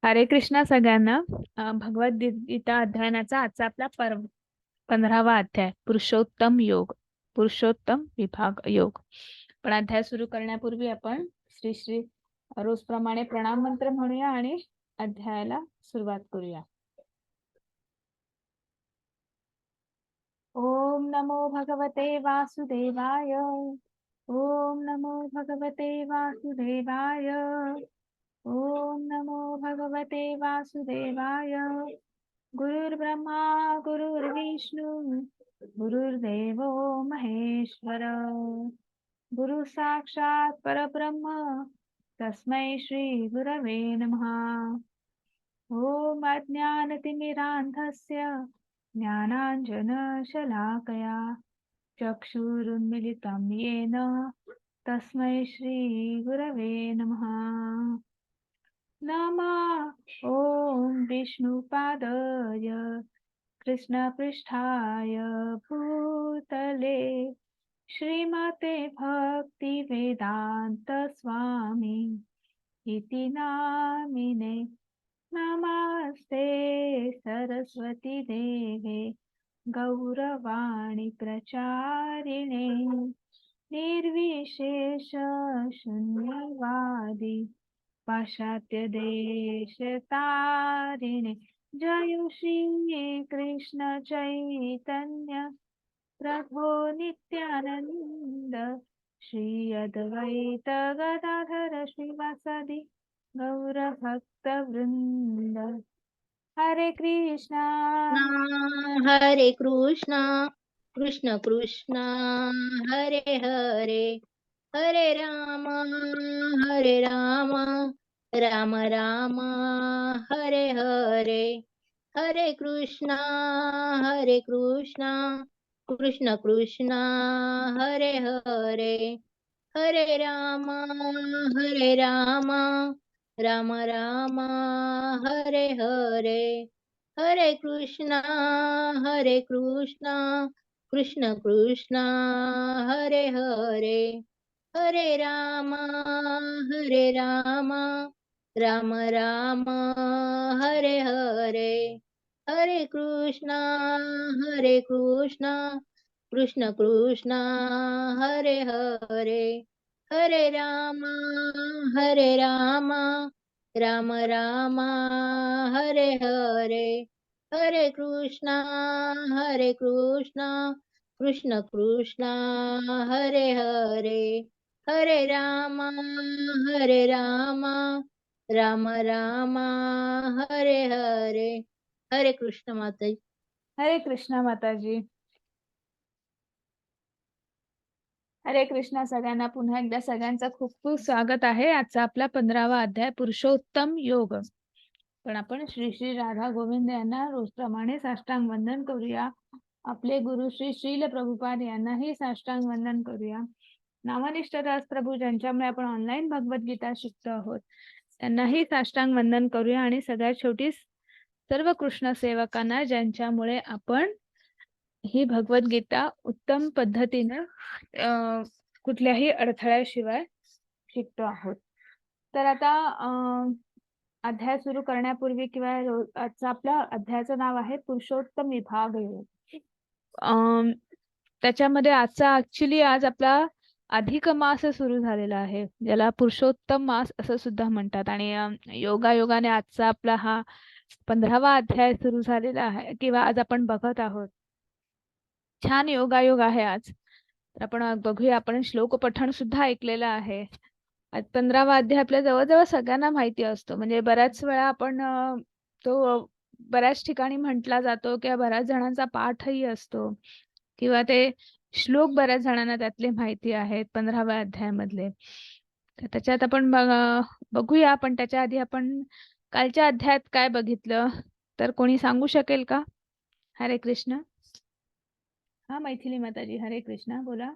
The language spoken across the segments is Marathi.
हरे कृष्णा सगळ्यांना. भगवद्गीता अध्ययनाचा आजचा आपला 15वा अध्याय पुरुषोत्तम योग, पुरुषोत्तम विभाग योग. पण अध्याय सुरू करण्यापूर्वी आपण श्री श्री रोजप्रमाणे प्रणाम मंत्र म्हणूया आणि अध्यायाला सुरुवात करूया. ओम नमो भगवते वासुदेवाय. ओम नमो भगवते वासुदेवाय. ओम नमो भगवते वासुदेवाय. गुरुर्ब्रह्मा गुरुर्विष्णू गुरुर्देवो महेश्वर. गुरु साक्षात परब्रह्म तस्मै श्री गुरवे नमः. ओम अज्ञानतिमिरान्धस्य ज्ञानाञ्जनशलाकया चक्षुरुन्मिलितं येन तस्मै श्री गुरवे नमः. नमः ओम विष्णुपादाय कृष्णपृष्ठाय भूतले श्रीमते भक्तिवेदांत स्वामी इति नामिने. नमस्ते सरस्वती देवे गौरवाणी प्रचारिणे निर्विशेष शून्यवादी पाश्चात्य देश तारिणे. जय श्री कृष्ण चैतन्य प्रभो नित्यानंद श्री अद्वैत गदाधर श्रीवासदि गौर भक्त वृंद. हरे कृष्णा हरे कृष्णा कृष्ण कृष्ण हरे हरे हरे राम राम राम हरे हरे. हरे कृष्णा कृष्ण कृष्ण हरे हरे हरे राम राम राम हरे हरे. हरे कृष्णा कृष्ण कृष्ण हरे हरे हरे राम राम राम हरे हरे. हरे कृष्णा कृष्ण कृष्ण हरे हरे हरे राम राम राम हरे हरे. हरे कृष्णा कृष्ण कृष्ण हरे हरे हरे राम राम राम हरे हरे. हरे कृष्ण माताजी. हरे कृष्णा माताजी. हरे कृष्णा सगळ्यांना. पुन्हा एकदा सगळ्यांचं खूप खूप स्वागत आहे. आजचा आपला 15वा अध्याय पुरुषोत्तम योग. पण आपण श्री श्री राधा गोविंद यांना रोजप्रमाणे साष्टांग वंदन करूया. आपले गुरु श्री श्रील प्रभुपाद यांनाही साष्टांग वंदन करूया. नामनिष्ठ दास प्रभू ज्यांच्यामुळे आपण ऑनलाईन भगवद्गीता शिकतो आहोत त्यांनाही साष्टांग वंदन करूया. आणि सगळ्यात शेवटी सर्व कृष्ण सेवकांना ज्यांच्यामुळे आपण ही भगवद्गीता उत्तम पद्धतीने कुठल्याही अडथळ्याशिवाय शिकतो आहोत. तर आता अध्याय सुरू करण्यापूर्वी किंवा आजचा आपल्या अध्यायाचं नाव आहे पुरुषोत्तम विभाग योग. त्याच्यामध्ये आजचा ऍक्च्युली आज आपला अधिक मास सुरू झालेला आहे, ज्याला पुरुषोत्तम मास असं सुद्धा म्हणतात. आणि योगायोगाने आजचा आपला हा 15वा अध्याय सुरू झालेला आहे किंवा आज आपण बघत आहोत. छान योगायोग आहे आज. तर आपण बघूया. आपण श्लोक पठण सुद्धा ऐकलेलं आहे. आज 15वा अध्याय आपल्या जवळजवळ सगळ्यांना माहिती असतो. म्हणजे बऱ्याच वेळा आपण तो बऱ्याच ठिकाणी म्हटला जातो किंवा बऱ्याच जणांचा पाठही असतो किंवा ते श्लोक बऱ्याच जणांना त्यातले माहिती आहेत 15व्या अध्यायामधले. तर त्याच्यात आपण बघूया. पण त्याच्या आधी आपण कालच्या अध्यायात काय बघितलं तर कोणी सांगू शकेल का? हरे कृष्ण. हा मैथिली माताजी. हरे कृष्णा. बोला.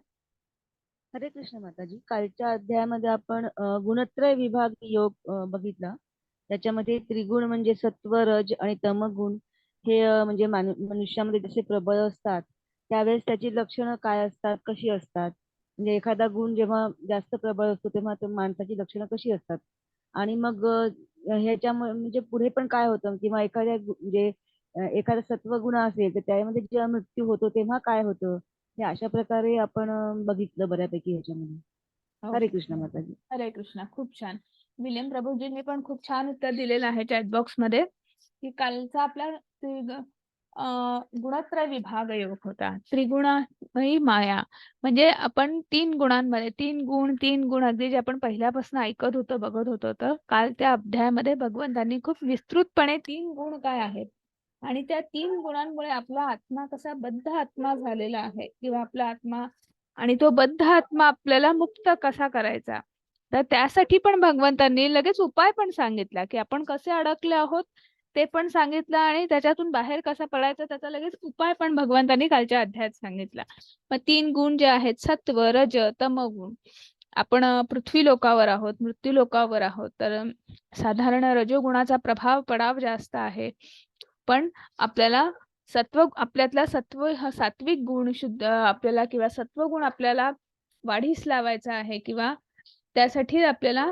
हरे कृष्ण माताजी. कालच्या अध्यायामध्ये आपण गुणत्रय विभाग योग बघितला. त्याच्यामध्ये त्रिगुण म्हणजे सत्व, रज आणि तमगुण हे म्हणजे मनुष्यामध्ये जसे प्रबळ असतात त्यावेळेस त्याची लक्षणं काय असतात, कशी असतात. म्हणजे एखादा गुण जेव्हा जास्त प्रबळ असतो तेव्हा माणसाची लक्षणं कशी असतात. आणि मग ह्याच्यामुळे म्हणजे पुढे पण काय होतं किंवा म्हणजे एखादा सत्वगुण असेल तर त्यामध्ये जेव्हा मृत्यू होतो तेव्हा काय होतं हे अशा प्रकारे आपण बघितलं बऱ्यापैकी ह्याच्यामध्ये. हरे कृष्ण ओके. माताजी. हरे कृष्णा. खूप छान. विलियम प्रभूजींनी पण खूप छान उत्तर दिलेलं आहे चॅट बॉक्स मध्ये, की कालचा आपला गुणत्रय विभाग योग होता. त्रिगुणामयी माया म्हणजे आपण 3 गुणांमध्ये 3 गुण अगदी जे आपण पहिल्यापासून ऐकत होतो बघत होतो, तर काल त्या अध्यायामध्ये भगवंतांनी खूप विस्तृतपणे 3 गुण काय आहेत आणि त्या 3 गुणांमुळे आपला आत्मा कसा बद्ध आत्मा झालेला आहे किंवा आपला आत्मा आणि तो बद्ध आत्मा आपल्याला मुक्त कसा करायचा. तर त्यासाठी पण भगवंतांनी लगेच उपाय पण सांगितला, की आपण कसे अडकले आहोत ते पण सांगितलं आणि त्याच्यातून बाहेर कसा पडायचा त्याचा लगेच उपाय पण भगवंतांनी कालच्या अध्यायात सांगितला. मग 3 गुण जे आहेत सत्व, रज, तमगुण. आपण पृथ्वी लोकावर आहोत, मृत्यू लोकावर आहोत, तर साधारण रजोगुणाचा प्रभाव पडाव जास्त आहे. पण आपल्याला आपल्यातला सात्विक गुण शुद्ध आपल्याला किंवा सत्वगुण आपल्याला वाढीस लावायचा आहे किंवा त्यासाठी आपल्याला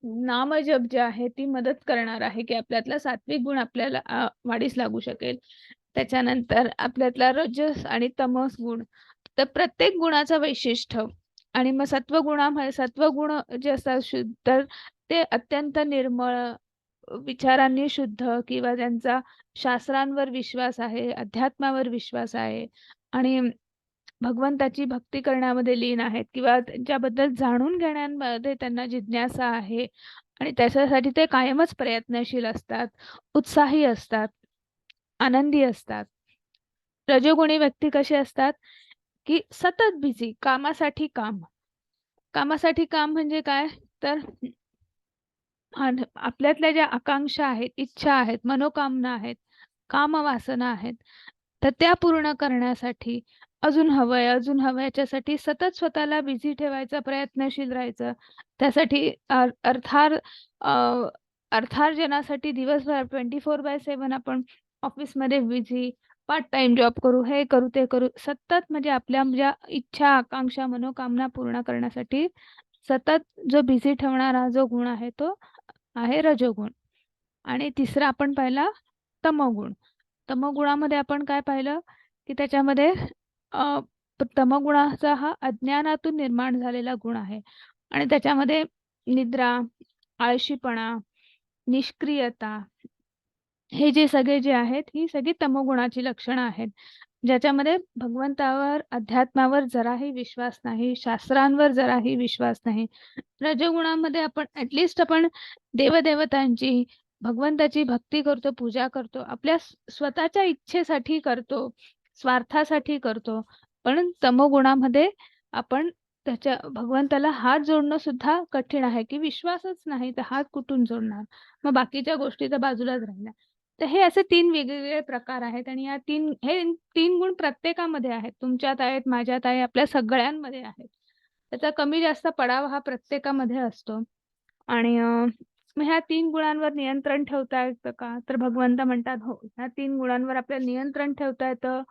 नामजप जे आहे ती मदत करणार आहे की आपल्यातला सात्विक गुण आपल्याला वाढीस लागू शकेल. त्याच्यानंतर आपल्यातला रजस आणि तमस गुण, तर प्रत्येक गुणाचं वैशिष्ट्य आणि मग सत्वगुण जे असतात शुद्ध तर ते अत्यंत निर्मळ विचारांनी शुद्ध किंवा त्यांचा शास्त्रांवर विश्वास आहे, अध्यात्मावर विश्वास आहे आणि भगवंताची भक्ती करण्यामध्ये लीन आहेत किंवा त्यांच्याबद्दल जाणून घेण्यामध्ये त्यांना जिज्ञासा आहे आणि त्याच्यासाठी ते कायमच प्रयत्नशील असतात, उत्साही असतात, आनंदी असतात. रजोगुणी व्यक्ती कसे असतात की सतत बिझी, कामासाठी काम म्हणजे काय तर आपल्यातल्या ज्या आकांक्षा आहेत, इच्छा आहेत, मनोकामना आहेत, कामवासना आहेत, तर त्या पूर्ण करण्यासाठी अजून हवंय याच्यासाठी सतत स्वतःला बिझी ठेवायचा, प्रयत्नशील राहायचं. त्यासाठी अर्थार्जनासाठी दिवसभर 24/7 आपण ऑफिसमध्ये बिझी, पार्ट टाइम जॉब करू, हे करू, ते करू. सतत म्हणजे आपल्या ज्या इच्छा, आकांक्षा, मनोकामना पूर्ण करण्यासाठी सतत जो बिझी ठेवणारा जो गुण आहे तो आहे रजोगुण. आणि तिसरा आपण पाहिला तमोगुण. तमोगुणामध्ये आपण काय पाहिलं की त्याच्यामध्ये अ, तमोगुणाचा हा अज्ञानातून निर्माण झालेला गुण आहे आणि त्याच्यामध्ये निद्रा, आळशीपणा, निष्क्रियता हे जे आहेत ही सगळी तमोगुणाची लक्षणं आहेत. ज्याच्यामध्ये भगवंतावर, अध्यात्मावर जराही विश्वास नाही, शास्त्रांवर जराही विश्वास नाही. रजोगुणामध्ये आपण ॲटलिस्ट आपण देवदेवतांची, भगवंताची भक्ती करतो, पूजा करतो, आपल्या स्वतःच्या इच्छेसाठी करतो, स्वार्थासाठी करतो. पण तमोगुणामध्ये आपण त्याच्या भगवंताला हात जोडणं सुद्धा कठीण आहे, की विश्वासच नाही तर हात कुठून जोडणार? मग बाकीच्या गोष्टी तर बाजूलाच राहिल्या. तर हे असे 3 वेगवेगळे प्रकार आहेत आणि हे 3 गुण प्रत्येकामध्ये आहेत. तुमच्यात आहेत, माझ्यात आहे, आपल्या सगळ्यांमध्ये आहेत. त्याचा कमी जास्त पडाव हा प्रत्येकामध्ये असतो आणि मग ह्या 3 गुणांवर नियंत्रण ठेवता येतं का? तर भगवंत म्हणतात, हो, ह्या 3 गुणांवर आपल्याला नियंत्रण ठेवता येतं.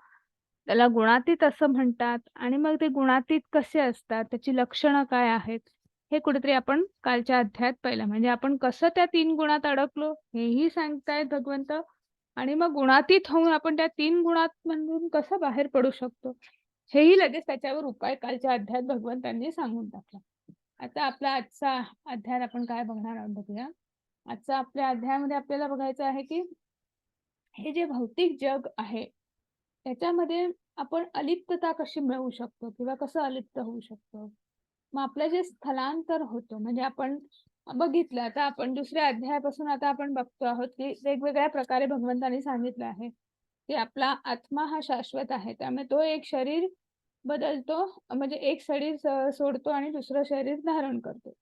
त्याला गुणातीत असं म्हणतात आणि मग ते गुणातीत कसे असतात, त्याची लक्षणं काय आहेत, हे कुठेतरी आपण कालच्या अध्यायात पाहिलं. म्हणजे आपण कसं त्या 3 गुणात अडकलो हेही सांगतायत भगवंत आणि मग गुणातीत होऊन आपण त्या 3 गुणांमधून कसं बाहेर पडू शकतो, हेही लगेच त्याच्यावर उपाय कालच्या अध्यायात भगवंतांनी सांगून टाकला. आता आपला आजचा अध्याय आपण काय बघणार आहोत बघूया. आजचा आपल्या अध्यायामध्ये आपल्याला बघायचं आहे की हे जे भौतिक जग आहे त्याच्यामध्ये आपण अलिप्तता कशी मिळवू शकतो किंवा कसं अलिप्त होऊ शकतो. मग आपलं जे स्थलांतर होतं म्हणजे आपण बघितलं आता आपण दुसऱ्या अध्यायापासून आता आपण बघतो आहोत की वेगवेगळ्या प्रकारे भगवंतांनी सांगितलं आहे की आपला आत्मा हा शाश्वत आहे. त्यामुळे तो एक शरीर बदलतो म्हणजे एक शरीर सोडतो आणि दुसरं शरीर धारण करतो.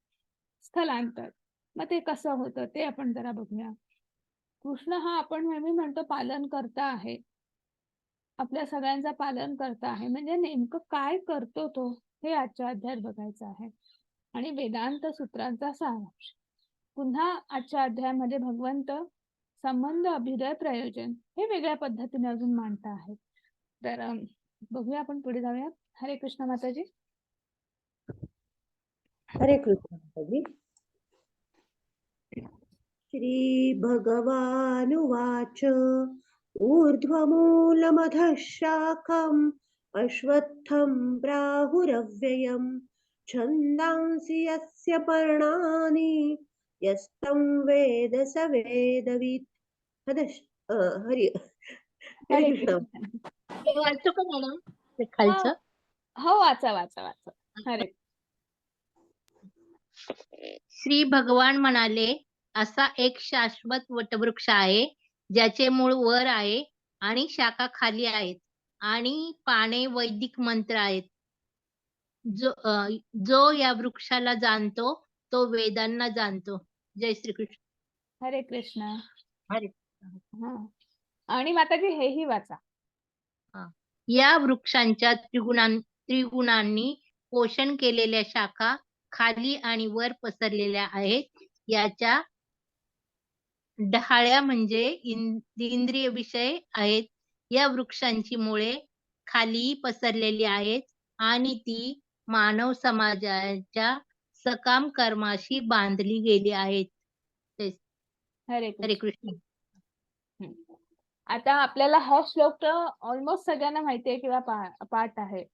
स्थलांतर. मग ते कसं होतं ते आपण जरा बघूया. कृष्ण हा आपण नेहमी म्हणतो पालन करता आहे. आपल्या सगळ्यांचा पालन करता आहे म्हणजे नेमकं काय करतो तो हे आजच्या अध्यायात बघायचं आहे आणि वेदांत सूत्रांचा सारांश. पुन्हा आजच्या अध्यायामध्ये भगवंत संबंध, अभ्युदय, प्रयोजन हे वेगळ्या पद्धतीने अजून मांडता आहेत. तर बघूया आपण पुढे जाऊया. हरे कृष्ण माताजी. हरे कृष्ण माताजी. श्रीभगवानुवाच ऊर्ध्वमूलमधः शाखम् अश्वत्थं प्राहुरव्ययम् छन्दांसि यस्य पर्णानि यस्तं वेद स वेदवित्. हरि हरे हरे कृष्ण. कृष्ण. हे वाचू का मॅडम ते हा, खालचं? हो वाचा वाचा वाचा. हरे श्री भगवान म्हणाले, असा एक शाश्वत वटवृक्ष आहे ज्याचे मूळ वर आहे आणि शाखा खाली आहेत आणि पाने वैदिक मंत्र आहेत. जो या वृक्षाला जाणतो तो वेदांना जाणतो. जय श्रीकृष्ण. हरे कृष्ण. हरे. हा, आणि माताजी हेही वाचा. या वृक्षांच्या त्रिगुणांनी पोषण केलेल्या शाखा खाली आणि वर पसरलेल्या आहेत. याच्या डहाळ्या म्हणजे इंद्रिय विषय आहेत. या वृक्षांची मुळे खाली पसरलेली आहेत आणि ती मानव समाजाच्या सकाम कर्माशी बांधली गेली आहेत. हरे हरे कृष्ण. कृष्ण. आता आपल्याला हा श्लोक तर ऑलमोस्ट सगळ्यांना माहिती आहे किंवा पाठ आहे.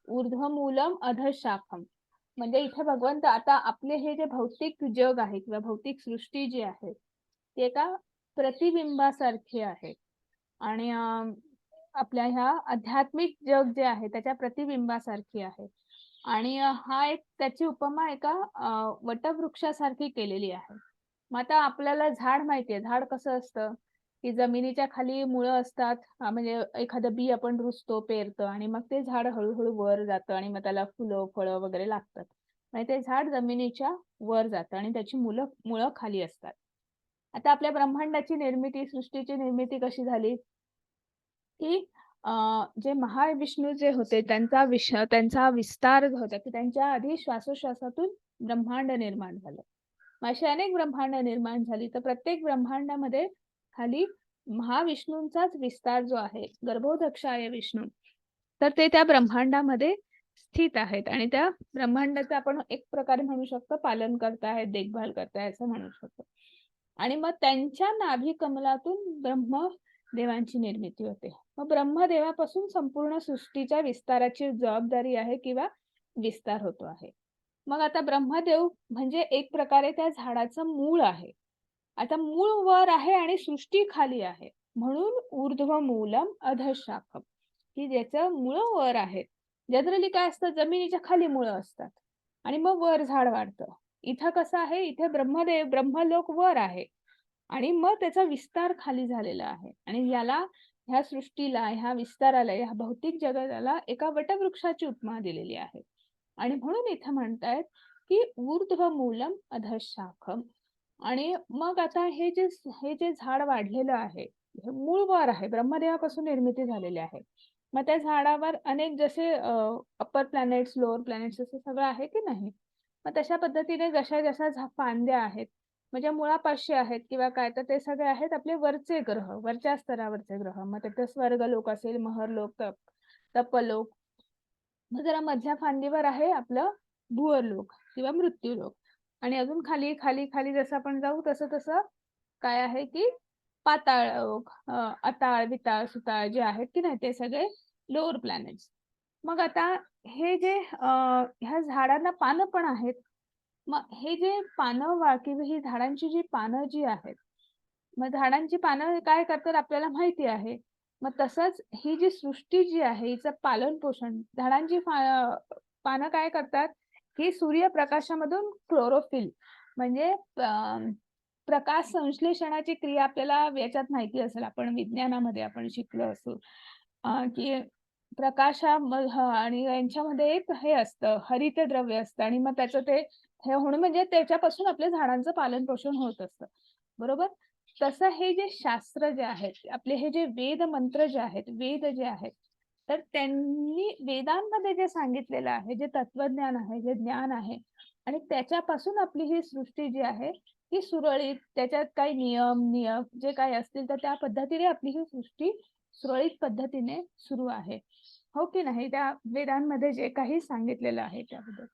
ऊर्ध्वमूलम अधःशाखम, म्हणजे इथे भगवंत आता आपले हे जे भौतिक जग आहे किंवा भौतिक सृष्टी जी आहे ती एका प्रतिबिंबासारखी आहे आणि आपल्या ह्या आध्यात्मिक जग जे आहे त्याच्या प्रतिबिंबासारखी आहे. आणि हा एक त्याची उपमा एका वटवृक्षासारखी केलेली आहे. मग आता आपल्याला झाड माहितीये, झाड कसं असतं की जमिनीच्या खाली मुळं असतात. म्हणजे एखादं बी आपण रुजतो, पेरतो आणि मग ते झाड हळूहळू वर जातं आणि मग त्याला फुलं फळं वगैरे लागतात. म्हणजे ते झाड जमिनीच्या वर जातं आणि त्याची मुळं खाली असतात. आता आपल्या ब्रह्मांडाची निर्मिती, सृष्टीची निर्मिती कशी झाली की जे महाविष्णू जे होते त्यांचा विस्तार होता की त्यांच्या आधी श्वासोश्वासातून ब्रह्मांड निर्माण झालं. अशी अनेक ब्रह्मांड निर्माण झाली. तर प्रत्येक ब्रह्मांडामध्ये खाली महाविष्णूंचाच विस्तार जो आहे, गर्भोदक्षाय विष्णू, तर ते त्या ब्रह्मांडामध्ये स्थित आहेत आणि त्या ब्रह्मांडाचं आपण एक प्रकारे म्हणू शकतो पालन करतायत, देखभाल करतायत असं म्हणू शकतो. आणि मग त्यांच्या नाभी कमलातून ब्रह्मदेवांची निर्मिती होते. मग ब्रह्मदेवापासून संपूर्ण सृष्टीच्या विस्ताराची जबाबदारी आहे किंवा विस्तार होतो आहे. मग आता ब्रह्मदेव म्हणजे एक प्रकारे त्या झाडाचं मूळ आहे. आता मूळ वर आहे आणि सृष्टी खाली आहे, म्हणून ऊर्ध्वमूलम अधःशाखम, की ज्याचं मूळ वर आहे. जनरली काय असतं, जमिनीच्या खाली मुळं असतात आणि मग वर झाड वाढतं. इथं कसं आहे, इथे ब्रह्मलोक वर आहे आणि मग त्याचा विस्तार खाली झालेला आहे. आणि याला, ह्या सृष्टीला, ह्या विस्ताराला, ह्या भौतिक जगाला एका वटवृक्षाची उपमा दिलेली आहे. आणि म्हणून इथं म्हणतायत की ऊर्ध्वमूलम अधःशाखम. आणि मग आता हे जे झाड वाढलेलं आहे, हे मूळ वर आहे, ब्रह्मदेवापासून निर्मिती झालेली आहे. मग त्या झाडावर अनेक जसे अप्पर प्लॅनेट्स, लोअर प्लॅनेट्स असं सगळं आहे की नाही. मग तशा पद्धतीने जशा फांद्या आहेत, म्हणजे मुळापाशी आहेत किंवा काय, तर ते सगळे आहेत आपले वरचे ग्रह, वरच्या स्तरावरचे ग्रह. मग तिथे स्वर्गलोक असेल, महरलोक, तपलोक. मग जरा मधल्या फांदीवर आहे आपलं भुवरलोक किंवा मृत्यूलोक. आणि अजून खाली खाली खाली जसं आपण जाऊ तसं तसं काय आहे की पाताळ लोक, अताळ, विताळ, सुताळ जे आहेत की नाही, ते सगळे लोअर प्लॅनेट्स. मग आता हे जे ह्या झाडांना पानं पण आहेत. मग हे जे पानं किंवा ही झाडांची जी पानं जी आहेत, मग झाडांची पानं काय करतात आपल्याला माहिती आहे. मग तसंच ही जी सृष्टी जी आहे हिचं पालन पोषण, झाडांची पानं काय करतात की सूर्यप्रकाशामधून क्लोरोफिल म्हणजे प्रकाश संश्लेषणाची क्रिया आपल्याला याच्यात माहिती असेल, आपण विज्ञानामध्ये आपण शिकलो असू की आणि यांच्यामध्ये एक हे असतं, हरित द्रव्य असतं आणि मग त्याचं ते हे होणं म्हणजे त्याच्यापासून आपल्या झाडांचं पालन पोषण होत असतं. बरोबर. तसं हे जे शास्त्र जे आहेत, आपले हे जे वेद मंत्र जे आहेत, वेद जे आहेत, तर त्यांनी वेदांमध्ये जे सांगितलेलं आहे, जे तत्वज्ञान आहे, जे ज्ञान आहे, आणि त्याच्यापासून आपली ही सृष्टी जी आहे ही सुरळीत, त्याच्यात काही नियम जे काही असतील तर त्या पद्धतीने आपली ही सृष्टी सुरळीत पद्धतीने सुरू आहे. हो की नाही, त्या वेदांमध्ये जे काही सांगितलेलं आहे त्याबद्दल.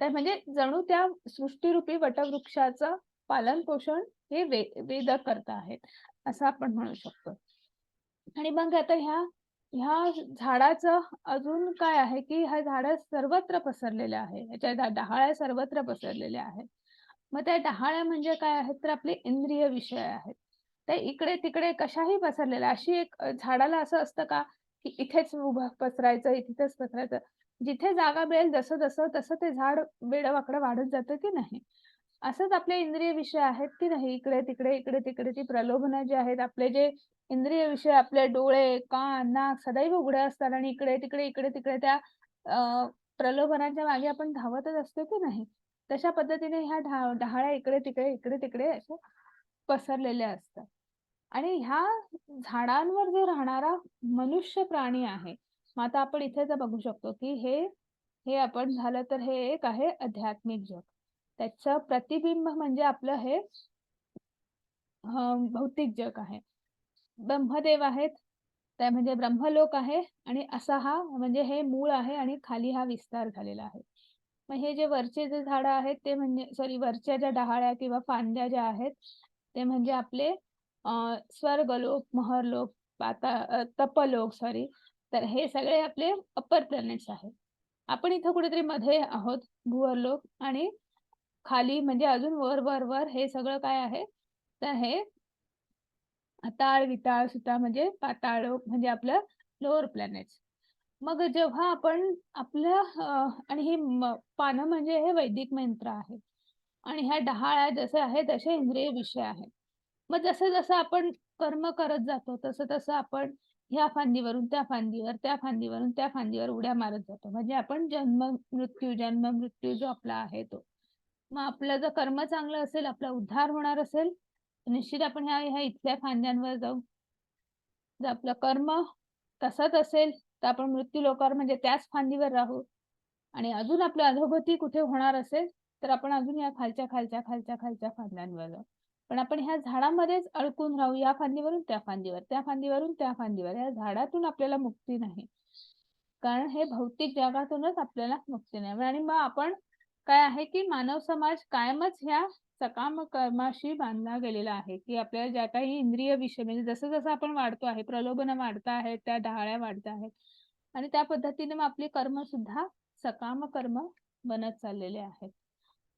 तर म्हणजे जणू त्या सृष्टीरूपी वटवृक्षाचं पालन पोषण हे वेद करत आहेत असं आपण म्हणू शकतो. आणि मग आता ह्या झाडाचं अजून काय आहे की ह्या झाड सर्वत्र पसरलेले आहे, याच्या डहाळ्या सर्वत्र पसरलेल्या आहेत. मग त्या डहाळ्या म्हणजे काय आहेत तर आपले इंद्रिय विषय आहेत. त्या इकडे तिकडे कशाही पसरलेल्या. अशी एक झाडाला असं असतं का की इथेच उभं पसरायचं, इथेच पसरायचं. जिथे जागा मिळेल जसं जसं तसं ते झाड वेडवाकडं वाढत जातं की नाही. असंच आपले इंद्रिय विषय आहेत की नाही, इकडे तिकडे इकडे तिकडे ती प्रलोभनं जी आहेत, आपले जे इंद्रिय विषय, आपले डोळे, कान, नाक सदैव उघडे असतात आणि इकडे तिकडे त्या प्रलोभनाच्या मागे आपण धावतच असतो की नाही. तशा पद्धतीने ह्या डहाळ्या इकडे तिकडे अशा पसरलेल्या असतात. आणि ह्या झाडांवर जो राहणारा मनुष्य प्राणी आहे, मग आता आपण इथे जर बघू शकतो की हे आपण झालं तर हे एक आहे आध्यात्मिक जग. त्याचं प्रतिबिंब म्हणजे आपलं हे भौतिक जग आहे. ब्रह्मदेव आहेत, त्या म्हणजे ब्रह्मलोक आहे आणि असा हा म्हणजे हे मूळ आहे आणि खाली हा विस्तार झालेला आहे. मग हे जे वरचे जे झाडं आहेत ते म्हणजे वरच्या ज्या डहाळ्या किंवा फांद्या ज्या आहेत ते म्हणजे आपले स्वर्गलोक, महरलोक, तपलोक तर हे सगळे आपले अप्पर प्लॅनेट्स आहेत. आपण इथं कुठेतरी मध्ये आहोत, भुवरलोक, आणि खाली म्हणजे अजून वर हे सगळं काय आहे तर हे अताळ, विताळ, सुताळ म्हणजे पाताळ म्हणजे आपलं लोअर प्लॅनेट्स. मग जेव्हा आपण आपल्या आणि ही पानं म्हणजे हे वैदिक मंत्र आहे आणि ह्या डहाळ्या जसे आहे तसे इंद्रिय विषय आहेत. मग जसं जसं आपण कर्म करत जातो तसं तसं आपण ह्या फांदीवरून त्या फांदीवर, त्या फांदीवरून त्या फांदीवर उड्या मारत जातो. म्हणजे आपण जन्म मृत्यू जो आपला आहे तो. मग आपलं जर कर्म चांगलं असेल, आपला उद्धार होणार असेल, निश्चित आपण ह्या इथल्या फांद्यांवर जाऊ. जर आपलं कर्म तसंच असेल तर आपण मृत्यू लोकावर म्हणजे त्याच फांदीवर राहू. आणि अजून आपलं अधोगती कुठे होणार असेल तर आपण अजून या खालच्या फांद्यांवर जाऊ. पण आपण ह्या झाडामध्येच अडकून राहू, या फांदीवरून त्या फांदीवर, त्या फांदीवरून त्या फांदीवर. या झाडातून आपल्याला मुक्ती नाही, कारण हे भौतिक जगातूनच आपल्याला मुक्ती नाही. आणि मग आपण काय आहे की मानव समाज कायमच ह्या सकाम कर्माशी बांधला गेलेला आहे, की आपल्याला ज्या काही इंद्रिय विषय म्हणजे जसं जसं आपण वाढतो आहे, प्रलोभन वाढत आहेत, त्या डहाळ्या वाढत आहेत आणि त्या पद्धतीने मग आपले कर्म सुद्धा सकाम कर्म बनत चाललेले आहेत.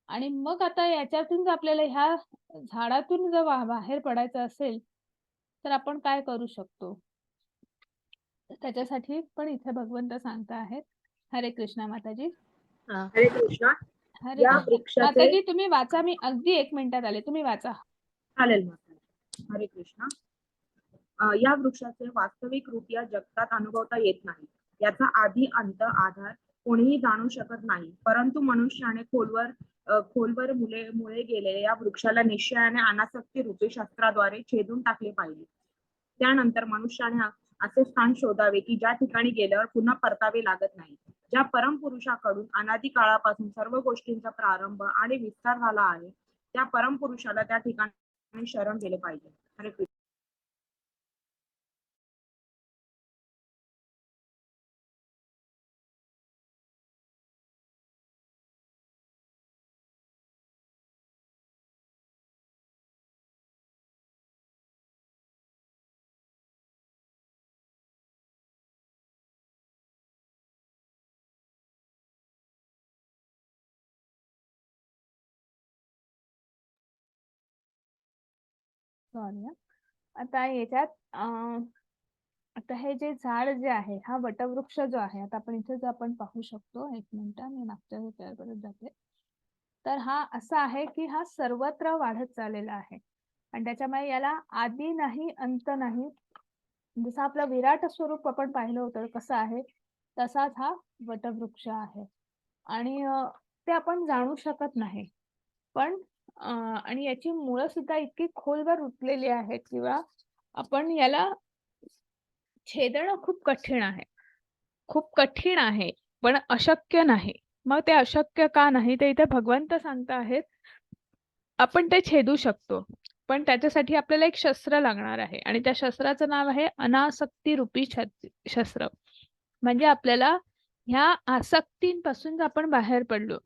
आणि मग आता याच्यातून जर आपल्याला ह्या झाडातून जर बाहेर पडायचं असेल तर आपण काय करू शकतो, त्याच्यासाठी पण इथे भगवंत सांगता आहेत. हरे कृष्णा माताजी. हरे कृष्णा. हरे या कृष्णा वृक्षाचे माताजी, तुम्ही वाचा, मी अगदी 1 मिनिटात आले, तुम्ही वाचा. चालेल माताजी. हरे कृष्णा. या वृक्षाचे वास्तविक रूप या जगतात अनुभवता येत नाही. याचा आधी अंत आधार कोणीही जाणू शकत नाही. परंतु मनुष्याने खोलवर मुळे गेलेल्या या वृक्षाला निश्चयाने अनासक्ती रूपी शस्त्राद्वारे छेदून टाकले पाहिजे. त्यानंतर मनुष्याने असे स्थान शोधावे की ज्या ठिकाणी गेल्यावर पुन्हा परतावे लागत नाही. ज्या परमपुरुषाकडून अनादी काळापासून सर्व गोष्टींचा प्रारंभ आणि विस्तार झाला आहे, त्या परमपुरुषाला त्या ठिकाणी शरण गेले पाहिजे. हरे कृष्ण. सॉरी. आता याच्यात आता हे जे झाड जे आहे, हा वटवृक्ष जो आहे, आता आपण इथे जो आपण पाहू शकतो, 1 मिनिट मी मागच्या ह्याच्यावर परत जाते. तर हा असा आहे की हा सर्वत्र वाढत चाललेला आहे आणि त्याच्यामुळे याला आदी नाही अंत नाही. जसं आपलं विराट स्वरूप आपण पाहिलं होतं कसं आहे, तसाच हा वटवृक्ष आहे आणि ते आपण जाणू शकत नाही. पण आणि याची मुळं सुद्धा इतकी खोलवर रुतलेली आहेत किंवा आपण याला छेदणं खूप कठीण आहे, पण अशक्य नाही. मग ते अशक्य का नाही ते इथे भगवंत सांगता आहेत. आपण ते छेदू शकतो, पण त्याच्यासाठी आपल्याला एक शस्त्र लागणार आहे आणि त्या शस्त्राचं नाव आहे अनासक्ती रूपी शस्त्र. म्हणजे आपल्याला ह्या आसक्तींपासून जर आपण बाहेर पडलो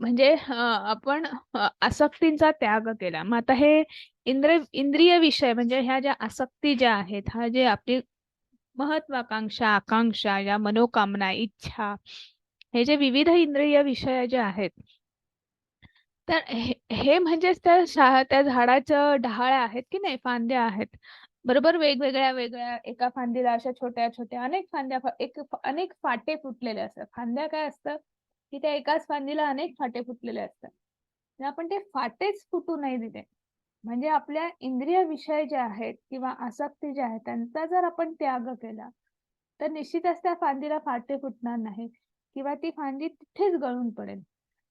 म्हणजे आपण आसक्तींचा त्याग केला. मग आता हे इंद्रिय विषय म्हणजे ह्या ज्या आसक्ती ज्या आहेत, हा जे आपली महत्वाकांक्षा, आकांक्षा, या मनोकामना, इच्छा, हे जे विविध इंद्रिय विषय जे आहेत, तर हे म्हणजेच त्या झाडाचं डहाळ्या आहेत की नाही, फांद्या आहेत. बरोबर वेगवेगळ्या एका फांदीला अशा छोट्या छोट्या अनेक फांद्या अनेक फाटे फुटलेले असतात. फांद्या काय असतं की त्या एकाच फांदीला अनेक फाटे फुटलेले असतात. तर आपण ते फाटेच फुटू नाही दिले, म्हणजे आपल्या इंद्रिय विषय जे आहेत किंवा आसक्ती ज्या आहेत त्यांचा जर आपण त्याग केला, तर निश्चितच त्या फांदीला फाटे फुटणार नाही किंवा ती फांदी तिथेच गळून पडेल.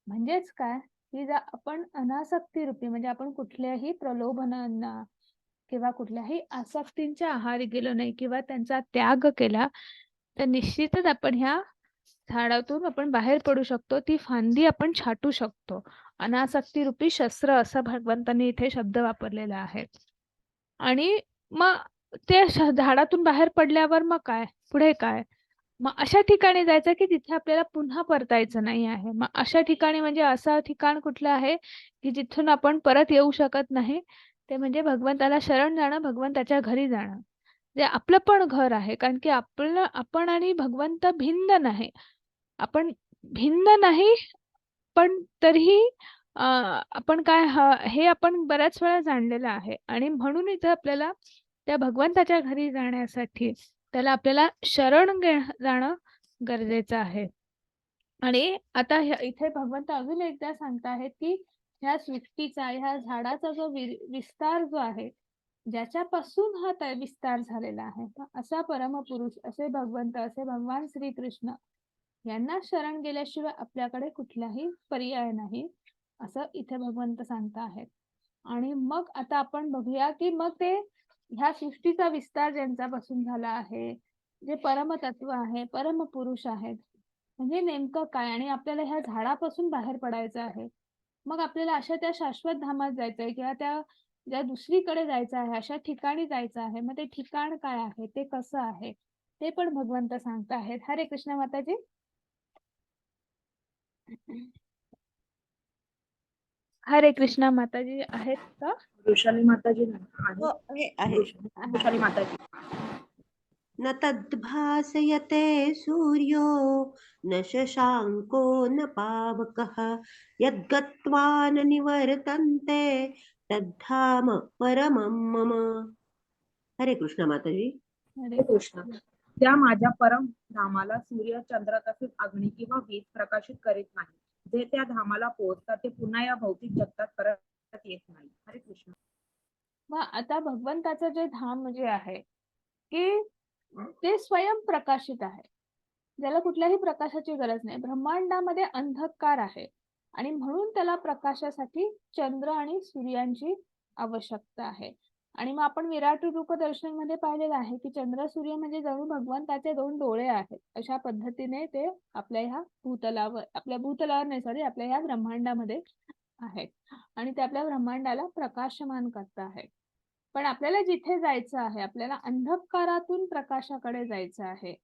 म्हणजेच काय, की जर आपण अनासक्ती रूपी म्हणजे आपण कुठल्याही प्रलोभनांना किंवा कुठल्याही आसक्तींच्या आहारी गेलो नाही किंवा त्यांचा त्याग केला, तर निश्चितच आपण ह्या झाडातून आपण बाहेर पडू शकतो. ती फांदी आपण छाटू शकतो. अनासक्ती रूपी शस्त्र असा भगवंतांनी इथे शब्द वापरलेला आहे. आणि मग ते झाडातून बाहेर पडल्यावर मग काय? पुढे काय? मग अशा ठिकाणी जायचं की जिथे आपल्याला पुन्हा परतायचं नाही आहे. मग अशा ठिकाणी म्हणजे असं ठिकाण कुठलं आहे की जिथून आपण परत येऊ शकत नाही. ते म्हणजे भगवंताला शरण जाणं, भगवंताच्या घरी जाणं. जे आपलं पण घर आहे. कारण की आपण आणि भगवंत भिन्न नाही. आपण भिन्न नाही, पण तरीही आपण काय हे आपण बऱ्याच वेळा जाणलेलं आहे आणि म्हणून इथं आपल्याला त्या भगवंताच्या घरी जाण्यासाठी त्याला आपल्याला शरण जाणं गरजेचं आहे. आणि आता इथे भगवंत अजून एकदा सांगताहेत की ह्या सृष्टीचा, ह्या झाडाचा जो विस्तार जो आहे, ज्याच्यापासून हा विस्तार झालेला आहे, असा परमपुरुष, असे भगवंत, असे भगवान श्रीकृष्ण यांना शरण गेल्याशिवाय आपल्याकडे कुठलाही पर्याय नाही, असं इथे भगवंत सांगत आहेत. आणि मग आता आपण बघूया की मग ते ह्या सृष्टीचा विस्तार ज्यांच्यापासून झाला आहे, जे परमतत्व आहे, परमपुरुष आहेत, म्हणजे नेमकं काय, आणि आपल्याला ह्या झाडापासून बाहेर पडायचं आहे. मग आपल्याला अशा त्या शाश्वत धामात जायचंय किंवा त्या ज्या दुसरीकडे जायचं आहे, अशा ठिकाणी जायचं आहे. मग ते ठिकाण काय आहे, ते कसं आहे, ते पण भगवंत सांगत आहेत. हरे कृष्ण माताजी. हरे कृष्णा माताजी आहेत का? वृषाली माताजी हो आहे. आहे. वृषाली माताजी. न तद्भासयते सूर्यो न शशाङ्को न पावकः यद्गत्वा न निवर्तन्ते तद्धाम परमं मम. हरे कृष्ण माताजी. हरे कृष्ण. त्या माझ्या परम धामाला सूर्य, चंद्र तसेच अग्नी किंवा वीज प्रकाशित करीत नाही. जे त्या धामाला पोहोचतात ते पुन्हा या भौतिक जगतात परत येत नाही. हरे कृष्ण. मग आता भगवंताचं जे धाम जे आहे की ते स्वयं प्रकाशित आहे, ज्याला कुठल्याही प्रकाशाची गरज नाही. ब्रह्मांडामध्ये अंधकार आहे आणि म्हणून त्याला प्रकाशासाठी चंद्र आणि सूर्यांची आवश्यकता आहे. आणि मग आपण विराट रूप दर्शन मध्ये पाहिलेलं आहे की चंद्र सूर्य म्हणजे जणू भगवंताचे दोन डोळे आहेत. अशा पद्धतीने ते आपल्या भूतलावर नाही, सॉरी, आपल्या ह्या ब्रह्मांडामध्ये आहेत आणि ते आपल्या ब्रह्मांडाला प्रकाशमान करत आहे. पण आपल्याला जिथे जायचं आहे, आपल्याला अंधकारातून प्रकाशाकडे जायचं आहे,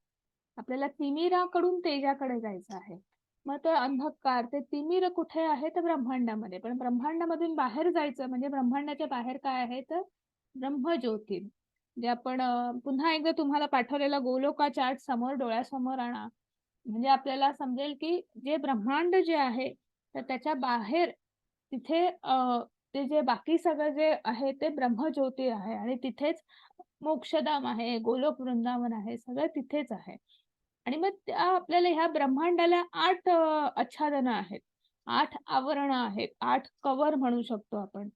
आपल्याला तिमिराकडून तेजाकडे जायचं आहे. मग तो अंधकार, ते तिमिर कुठे आहे, तर ब्रह्मांडामध्ये. पण ब्रह्मांडामधून बाहेर जायचं म्हणजे ब्रह्मांडाच्या बाहेर काय आहे, तर ब्रह्मज्योती. जे आपण पुन्हा एकदा तुम्हाला पाठवलेला गोलोका चार्ट समोर डोळ्यासमोर आणा, म्हणजे आपल्याला समजेल की जे ब्रह्मांड जे आहे तर त्याच्या बाहेर तिथे ते जे बाकी सगळं जे आहे ते ब्रह्मज्योती आहे आणि तिथेच मोक्षधाम आहे, गोलोक वृंदावन आहे, सगळं तिथेच आहे. आणि मग त्या आपल्याला ह्या ब्रह्मांडाला 8 आच्छादनं आहेत, 8 आवरणं आहेत, 8 कवर म्हणू शकतो आपण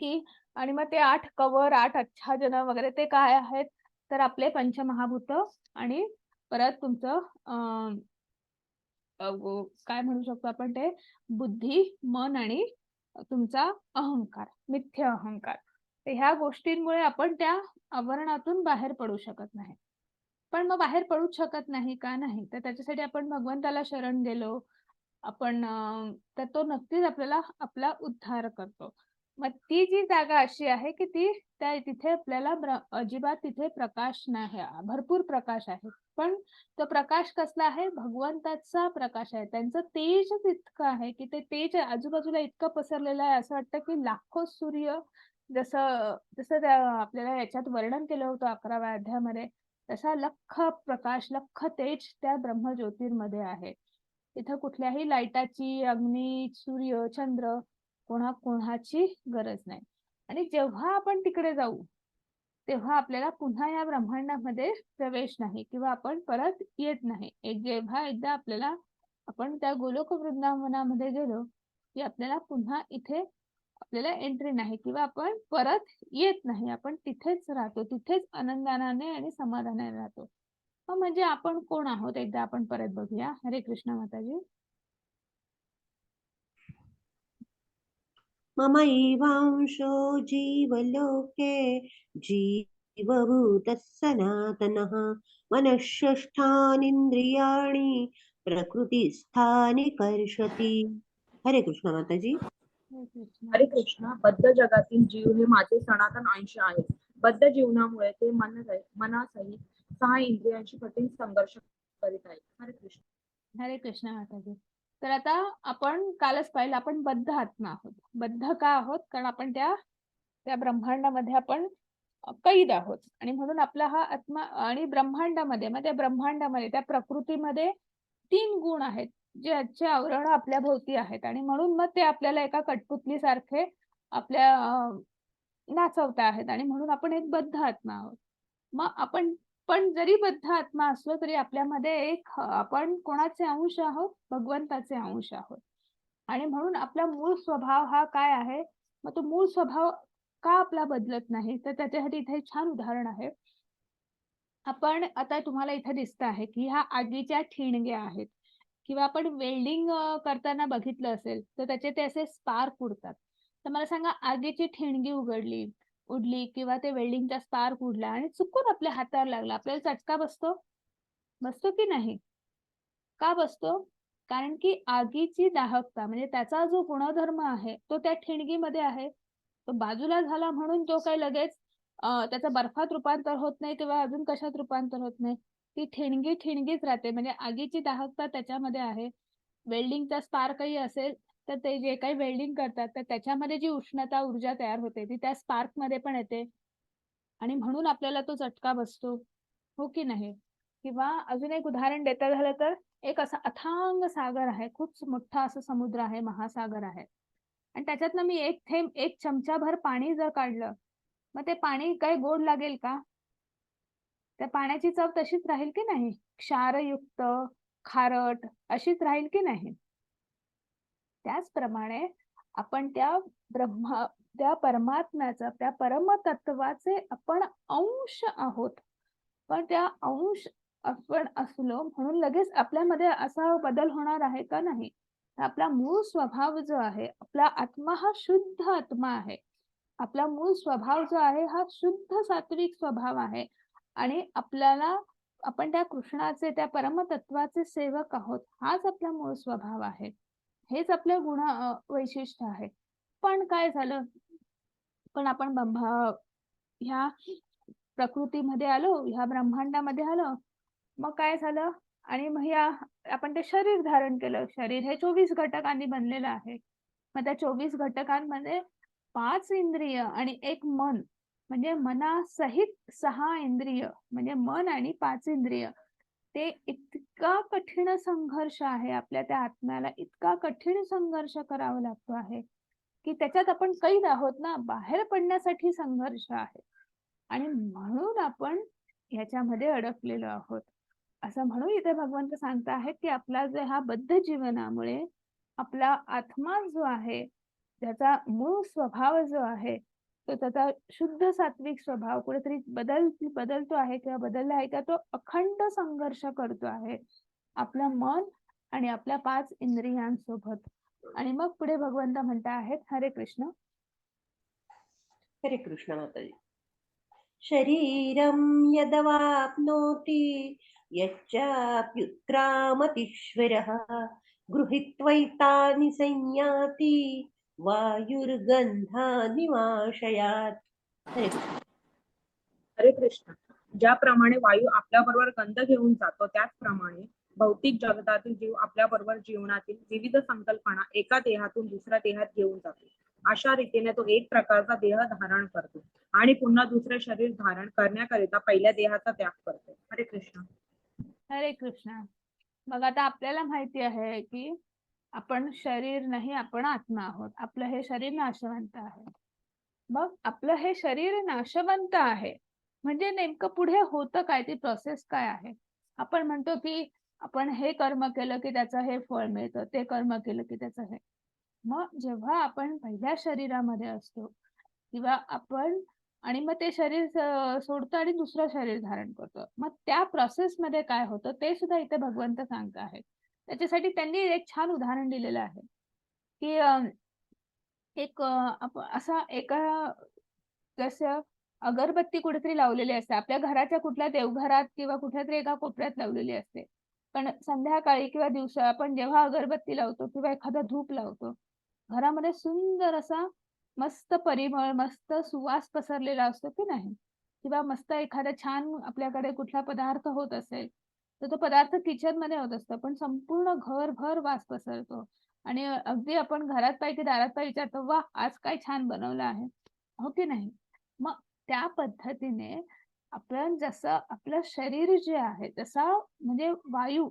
की. आणि मग ते 8 कवर, 8 आच्छादनं वगैरे ते काय आहेत, तर आपले पंचमहाभूत आणि परत तुमचं काय म्हणू शकतो आपण, ते बुद्धी, मन आणि तुमचा अहंकार, मिथ्य अहंकार. तर ह्या गोष्टींमुळे आपण त्या आवरणातून बाहेर पडू शकत नाही. पण मग बाहेर पडूच शकत नाही का? नाही. तर त्याच्यासाठी आपण भगवंताला शरण गेलो आपण, तर तो नक्कीच आपल्याला आपला उद्धार करतो. मग ती जी जागा अशी आहे की तिथे आपल्याला अजिबात तिथे प्रकाश नाही, भरपूर प्रकाश आहे. पण तो प्रकाश कसला आहे? भगवंताचा प्रकाश आहे. त्यांचं तेजच इतकं आहे की ते तेज आजूबाजूला इतकं पसरलेलं आहे, असं वाटतं की लाखो सूर्य, जसं जसं त्या आपल्याला याच्यात वर्णन केलं होतं 11व्या अध्यायामध्ये, तसा लख्ख प्रकाश, लख्ख तेज त्या ब्रह्मज्योतीमध्ये आहे. तिथं कुठल्याही लाईटाची, अग्नी, सूर्य, चंद्र कोणाची गरज नाही. आणि जेव्हा आपण तिकडे जाऊ, तेव्हा आपल्याला पुन्हा या ब्रह्मांडामध्ये प्रवेश नाही किंवा आपण परत येत नाही. एकदा आपण त्या गोलोक वृंदावनामध्ये गेलो, की आपल्याला पुन्हा इथे आपल्याला एंट्री नाही किंवा आपण परत येत नाही. आपण तिथेच राहतो. तिथेच आनंदाने आणि समाधानाने राहतो. म्हणजे आपण कोण आहोत एकदा आपण परत बघूया. हरे कृष्ण माताजी. ममैवांशो जीवलोके जीवभूतः सनातनः मनःषष्ठानीन्द्रियाणि प्रकृतिस्थानि कर्षति. हरे कृष्ण माताजी. हरे कृष्ण. हरे कृष्ण. बद्ध जगातील जीव हे माझे सनातन अंश आहेत. बद्ध जीवनामुळे ते मनासहित 6 इंद्रियांशी कठीण संघर्ष करीत आहेत. हरे कृष्ण. हरे कृष्ण माताजी. तर आता आपण कालच पाहिलं, आपण बद्ध आत्मा आहोत. बद्ध का आहोत? कारण आपण त्या ब्रह्मांडामध्ये आपण कैद आहोत. आणि म्हणून आपला हा आत्मा आणि ब्रह्मांडामध्ये त्या प्रकृतीमध्ये 3 गुण आहेत, ज्याचे आवरण आपल्या भोवती आहेत. आणि म्हणून मग ते आपल्याला एका कठपुतलीसारखे आपल्या नाचवता आहेत. आणि म्हणून आपण एक बद्ध आत्मा आहोत. मग पण जरी बद्ध आत्मा असलो तरी आपल्यामध्ये आपण कोणाचे अंश आहोत? भगवंताचे अंश आहोत. आणि म्हणून आपला मूळ स्वभाव हा काय आहे? मग तो मूळ स्वभाव का आपला बदलत नाही? तर त्याच्यासाठी इथे एक छान उदाहरण आहे. आपण आता तुम्हाला इथे दिसतं आहे की ह्या आगीच्या ठिणग्या आहेत किंवा आपण वेल्डिंग करताना बघितलं असेल तर त्याचे ते असे स्पार्क उडतात. तर मला सांगा, आगीची ठिणगी उडली किंवा ते वेल्डिंगचा स्पार्क उडला आणि चुकून आपल्या हातावर लागला, आपल्याला चटका बसतो की नाही? का बसतो? कारण की आगीची दाहकता म्हणजे त्याचा जो गुणधर्म आहे तो त्या ठिणगीमध्ये आहे. तो बाजूला झाला म्हणून तो काही लगेच त्याचं बर्फात रूपांतर होत नाही किंवा अजून कशात रूपांतर होत नाही. ती ठिणगीच राहते. म्हणजे आगीची दाहकता त्याच्यामध्ये आहे. वेल्डिंगचा स्पार्कही असेल तर ते जे काही वेल्डिंग करतात तर त्याच्यामध्ये जी उष्णता ऊर्जा तयार होते ती त्या स्पार्कमध्ये पण येते. आणि म्हणून आपल्याला तो चटका बसतो, हो की नाही? किंवा अजून एक उदाहरण देता झालं तर एक असा अथांग सागर आहे, खूप मोठा असा समुद्र आहे, महासागर आहे. आणि त्याच्यातनं मी एक चमचाभर पाणी जर काढलं, मग ते पाणी काही गोड लागेल का? त्या पाण्याची चव तशीच राहील की नाही? क्षारयुक्त, खारट अशीच राहील की नाही? त्याचप्रमाणे आपण त्या परमात्म्याचा, त्या परमतत्वाचे आपण अंश आहोत. पण त्या अंश आपण असलो म्हणून लगेच आपल्यामध्ये असा बदल होणार आहे का? नाही. आपला मूळ स्वभाव जो आहे, आपला आत्मा हा शुद्ध आत्मा आहे. आपला मूळ स्वभाव जो आहे हा शुद्ध सात्विक स्वभाव आहे. आणि आपण त्या कृष्णाचे, त्या परमतत्वाचे सेवक आहोत. हाच आपला मूळ स्वभाव आहे. हेच आपलं वैशिष्ट्य आहे. पण काय झालं? पण आपण ह्या प्रकृतीमध्ये आलो, ह्या ब्रह्मांडामध्ये आलो. मग काय झालं? आणि मग आपण ते शरीर धारण केलं. शरीर हे 24 घटकांनी बनलेलं आहे. मग त्या 24 घटकांमध्ये 5 इंद्रिय आणि 1 मन, म्हणजे मनासहित 6 इंद्रिय, म्हणजे मन आणि 5 इंद्रिय. ते इतका कठीण संघर्ष आहे, आपल्या त्या आत्म्याला इतका कठीण संघर्ष करावा लागतो आहे की त्याच्यात आपण कैद आहोत ना, बाहेर पडण्यासाठी संघर्ष आहे. आणि म्हणून आपण ह्याच्यामध्ये अडकलेलो आहोत. असं म्हणून इथे भगवंत सांगत आहेत की आपला जे हा बद्ध जीवनामुळे आपला आत्मा जो आहे, त्याचा मूळ स्वभाव जो आहे, तो त्याचा शुद्ध सात्विक स्वभाव कुठेतरी बदलतो आहे किंवा बदलला आहे का, तो अखंड संघर्ष करतो आहे आपलं मन आणि आपल्या 5 इंद्रियांसोबत. आणि मग पुढे भगवंत म्हणत आहेत, हरे कृष्ण. हरे कृष्ण माताजी. शरीरं यदवाप्नोति यच्चाप्युत्क्रामतीश्वरः गृहीत्वैतानि संयाति वायुर्गन्धानिवाशयात्. हरे कृष्ण. हरे कृष्ण. ज्याप्रमाणे वायू आपल्याबरोबर गंध घेऊन जातो त्याचप्रमाणे भौतिक जगतातील जीव आपल्याबरोबर जीवनातील विविध संकल्पना एका देहातून दुसऱ्या देहात घेऊन जातो. अशा रीतीने तो एक प्रकारचा देह धारण करतो आणि पुन्हा दुसरे शरीर धारण करण्याकरिता पहिल्या देहाचा त्याग करतो. हरे कृष्ण. हरे कृष्णा. मग आता आपल्याला माहिती आहे की आपण शरीर नाही, आपण आत्मा आहोत. आपलं हे शरीर नाशवंत आहे. मग आपलं हे शरीर नाशवंत आहे म्हणजे नेमकं पुढे होतं काय, ती प्रोसेस काय आहे? आपण म्हणतो की आपण हे कर्म केलं की त्याचं हे फळ मिळतं, ते कर्म केलं की त्याचं हे. मग जेव्हा आपण पहिल्या शरीरामध्ये असतो किंवा आपण आणि मग ते शरीर सोडतो आणि दुसरं शरीर धारण करतो, मग त्या प्रोसेस मध्ये काय होतं ते सुद्धा इथे भगवंत सांगत आहेत. त्याच्यासाठी त्यांनी एक छान उदाहरण दिलेलं आहे की एक असा एका जसं अगरबत्ती कुठेतरी लावलेली असते आपल्या घराच्या कुठल्या देवघरात किंवा कुठल्या तरी एका कोपऱ्यात लावलेली असते. पण संध्याकाळी किंवा दिवसा आपण जेव्हा अगरबत्ती लावतो किंवा एखादा धूप लावतो, घरामध्ये सुंदर असा मस्त परिमळ, मस्त सुवास पसरलेला असतो की नाही? किंवा मस्त एखादा छान आपल्याकडे कुठला पदार्थ होत असेल, तर तो पदार्थ किचन मध्ये होत असतो, पण संपूर्ण घरभर वास पसरतो आणि अगदी आपण घरात पाय की दारात पाय विचारतो, "वाह! आज काय छान बनवलं आहे." हो की नाही? मग त्या पद्धतीने आपण जसं आपलं शरीर जे आहे तसा म्हणजे वायू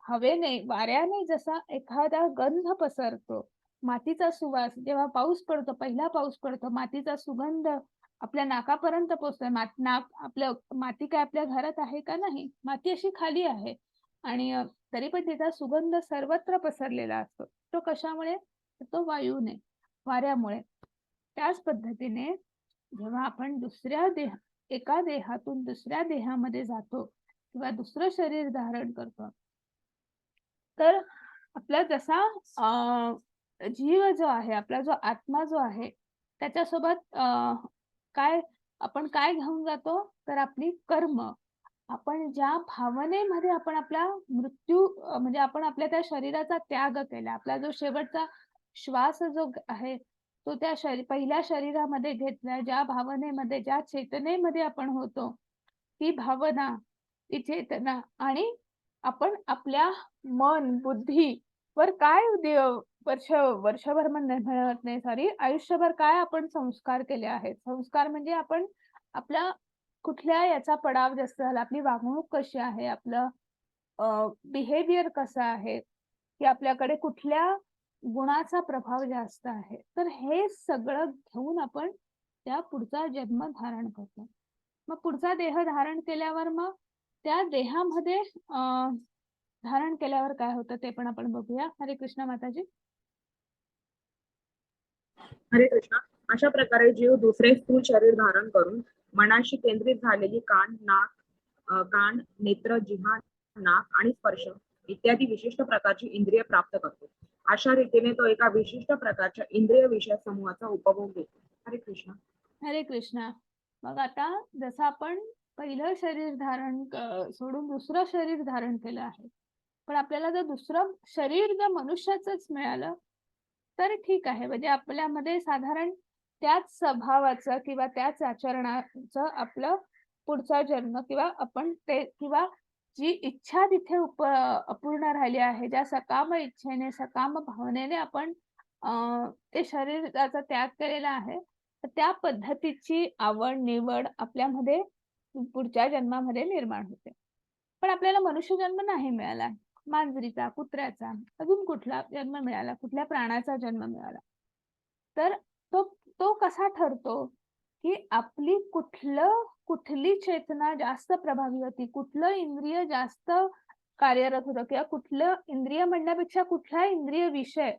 हवेने, वाऱ्याने जसा एखादा गंध पसरतो, मातीचा सुवास जेव्हा पाऊस पडतो, पहिला पाऊस पडतो, मातीचा सुगंध आपल्या नाकापर्यंत पोहोचतोय. नाक आपलं माती काय आपल्या घरात आहे का? नाही. माती अशी खाली आहे आणि तरी पण तिचा सुगंध सर्वत्र पसरलेला असतो. तो कशामुळे? तर तो वायूने, वाऱ्यामुळे. त्याच पद्धतीने जेव्हा आपण एका देहातून दुसऱ्या देहामध्ये जातो किंवा दुसरं शरीर धारण करतो, तर आपला जसा जीव जो आहे, आपला जो आत्मा जो आहे, त्याच्यासोबत आपण काय घेऊन जातो? तर आपली कर्म. आपण ज्या भावनेमध्ये आपण आपला मृत्यू म्हणजे आपण आपल्या त्या शरीराचा त्याग केला. आपला जो शेवटचा श्वास जो आहे, तो त्या पहिल्या शरीरामध्ये घेतला. ज्या भावनेमध्ये, ज्या चेतनेमध्ये आपण होतो, ती भावना, ती चेतना आणि आपण आपल्या मन, बुद्धीवर काय वर्षभर म्हणत नाही सॉरी, आयुष्यभर काय आपण संस्कार केले आहेत. संस्कार म्हणजे आपण आपला कुठल्या याचा पडाव जास्त झाला, आपली वागणूक कशी आहे, आपलं बिहेवियर कसं आहे, की आपल्याकडे कुठल्या गुणाचा प्रभाव जास्त आहे. तर हे सगळं घेऊन आपण त्या पुढचा जन्म धारण करतो. मग पुढचा देह धारण केल्यावर मग त्या देहामध्ये धारण केल्यावर काय होतं ते पण आपण बघूया. हरे कृष्ण माताजी. हरे कृष्ण. अशा प्रकारे जीव दुसरे स्थूल शरीर धारण करून मनाशी केंद्रित झालेली कान, नेत्र, जिव्हा, नाक आणि स्पर्श इत्यादी विशिष्ट प्रकारची इंद्रिय प्राप्त करतो. अशा रीतीने तो एका विशिष्ट प्रकारच्या इंद्रिय विषय समूहाचा उपभोग घेतो. हरे कृष्ण. हरे कृष्णा. मग आता जसं आपण पहिलं शरीर धारण सोडून दुसरं शरीर धारण केलं आहे, पण आपल्याला जर दुसरं शरीर जर मनुष्याचंच मिळालं तर ठीक आहे. म्हणजे आपल्यामध्ये साधारण त्याच स्वभावाचं किंवा त्याच आचरणाचं आपलं पुढचा जन्म किंवा आपण ते किंवा जी इच्छा तिथे अपूर्ण राहिली आहे, ज्या सकाम इच्छेने, सकाम भावनेने आपण ते शरीराचा त्याग केलेला आहे, तर त्या पद्धतीची आवड, निवड आपल्यामध्ये पुढच्या जन्मामध्ये निर्माण होते. पण आपल्याला मनुष्य जन्म नाही मिळाला. मांजरीचा, कुत्र्याचा, अजून कुठला जन्म मिळाला, कुठल्या प्राण्याचा जन्म मिळाला. तर तो तो कसा ठरतो, की आपली कुठली चेतना जास्त प्रभावी होती, कुठलं इंद्रिय जास्त कार्यरत होतं किंवा कुठलं इंद्रिय म्हणण्यापेक्षा कुठला इंद्रिय विषय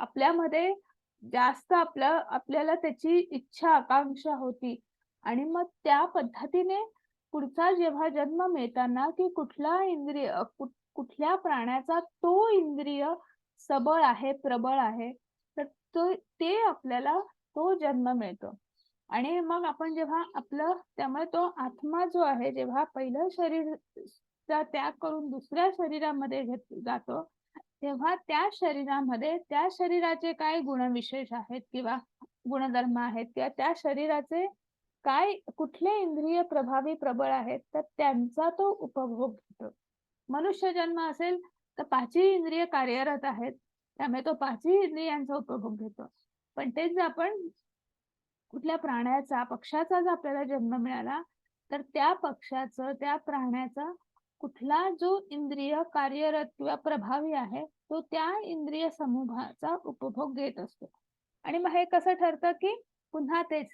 आपल्यामध्ये जास्त आपल्याला त्याची इच्छा, आकांक्षा होती आणि मग त्या पद्धतीने पुढचा जेव्हा जन्म मिळताना की कुठल्या प्राण्याचा तो इंद्रिय सबळ आहे, प्रबळ आहे, तर ते आपल्याला तो जन्म मिळतो. आणि मग आपण जेव्हा त्यामुळे तो आत्मा जो आहे जेव्हा पहिलं शरीरचा त्याग करून दुसऱ्या शरीरामध्ये जातो, तेव्हा त्या शरीरामध्ये त्या शरीराचे काय गुणविशेष आहेत किंवा गुणधर्म आहेत किंवा त्या शरीराचे काय कुठले इंद्रिय प्रभावी प्रबळ आहेत तर त्यांचा तो उपभोग घेतो. मनुष्य जन्म असेल तर पाचही इंद्रिय कार्यरत आहेत, त्यामुळे तो पाचही इंद्रियांचा उपभोग घेतो. पण तेच जर आपण कुठल्या प्राण्याचा पक्षाचा जर आपल्याला जन्म मिळाला तर त्या पक्षाचं त्या प्राण्याचा कुठला जो इंद्रिय कार्यरत किंवा प्रभावी आहे तो त्या इंद्रिय समूहाचा उपभोग घेत असतो. आणि मग हे कसं ठरतं की पुन्हा तेच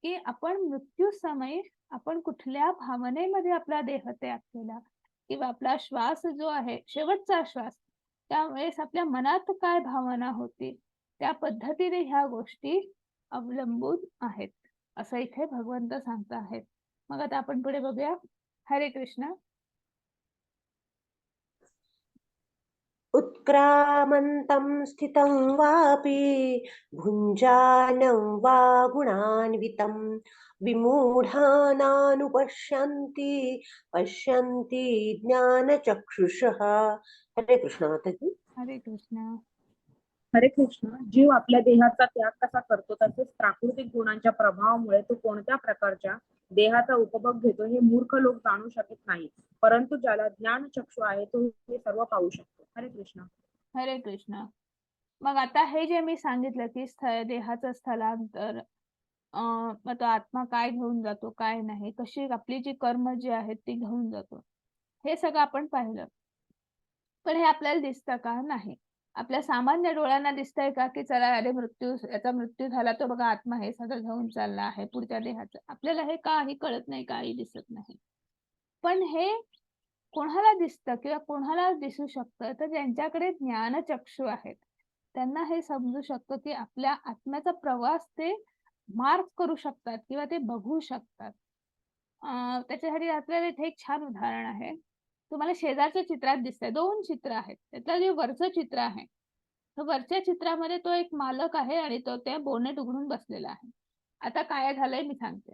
की आपण मृत्यू समयी आपण कुठल्या भावनेमध्ये आपला देह त्याग केला किंवा आपला श्वास जो आहे शेवटचा श्वास त्यावेळेस आपल्या मनात काय भावना होती त्या पद्धतीने ह्या गोष्टी अवलंबून आहेत असं इथे भगवंत सांगत आहेत. मग आता आपण पुढे बघूया. हरे कृष्ण. उत्क्रामन्तं स्थितं वापि भुञ्जानं वा गुणान्वितं विमूढानानुपश्यन्ति पश्यन्ति ज्ञानचक्षुषः. हरे कृष्ण माताजी. हरे कृष्ण. हरे कृष्ण. जीव आपल्या देहाचा त्याग कसा करतो तसेच प्राकृतिक गुणांच्या प्रभावामुळे तो कोणत्या प्रकारच्या देहाचा उपभोग घेतो हे मूर्ख लोक जाणू शकत नाही, परंतु ज्याला ज्ञान चक्षु आहे तो हे सर्व पाहू शकतो. हरे कृष्ण. हरे कृष्ण. मग आता हे जे मी सांगितलं की देहाचं स्थलांतर मग तो आत्मा काय घेऊन जातो काय नाही कशी आपली जी कर्म जी आहेत ती घेऊन जातो हे सगळं आपण पाहिलं. पण हे आपल्याला दिसतं का? नाही. आपल्या सामान्य डोळ्यांना दिसतंय का की चला अरे याचा मृत्यू झाला तो बघा आत्मा हे सगळं घेऊन चालला आहे पुढच्या देहाचं. आपल्याला हे काही कळत नाही काही दिसत नाही. पण हे कोणाला दिसतं किंवा कोणाला दिसू शकतं तर ज्यांच्याकडे ज्ञानचक्षु आहेत त्यांना हे समजू शकतं की आपल्या आत्म्याचा प्रवास ते मार्क करू शकतात किंवा ते बघू शकतात. त्याच्यासाठी आपल्याला इथे एक छान उदाहरण आहे. तुम्हाला शेजारच्या चित्रात दिसतंय 2 चित्र आहेत. त्यातलं जे वरचं चित्र आहे तर वरच्या चित्रामध्ये तो एक मालक आहे आणि तो त्या बोनेट उघडून बसलेला आहे. आता काय झालंय मी सांगते.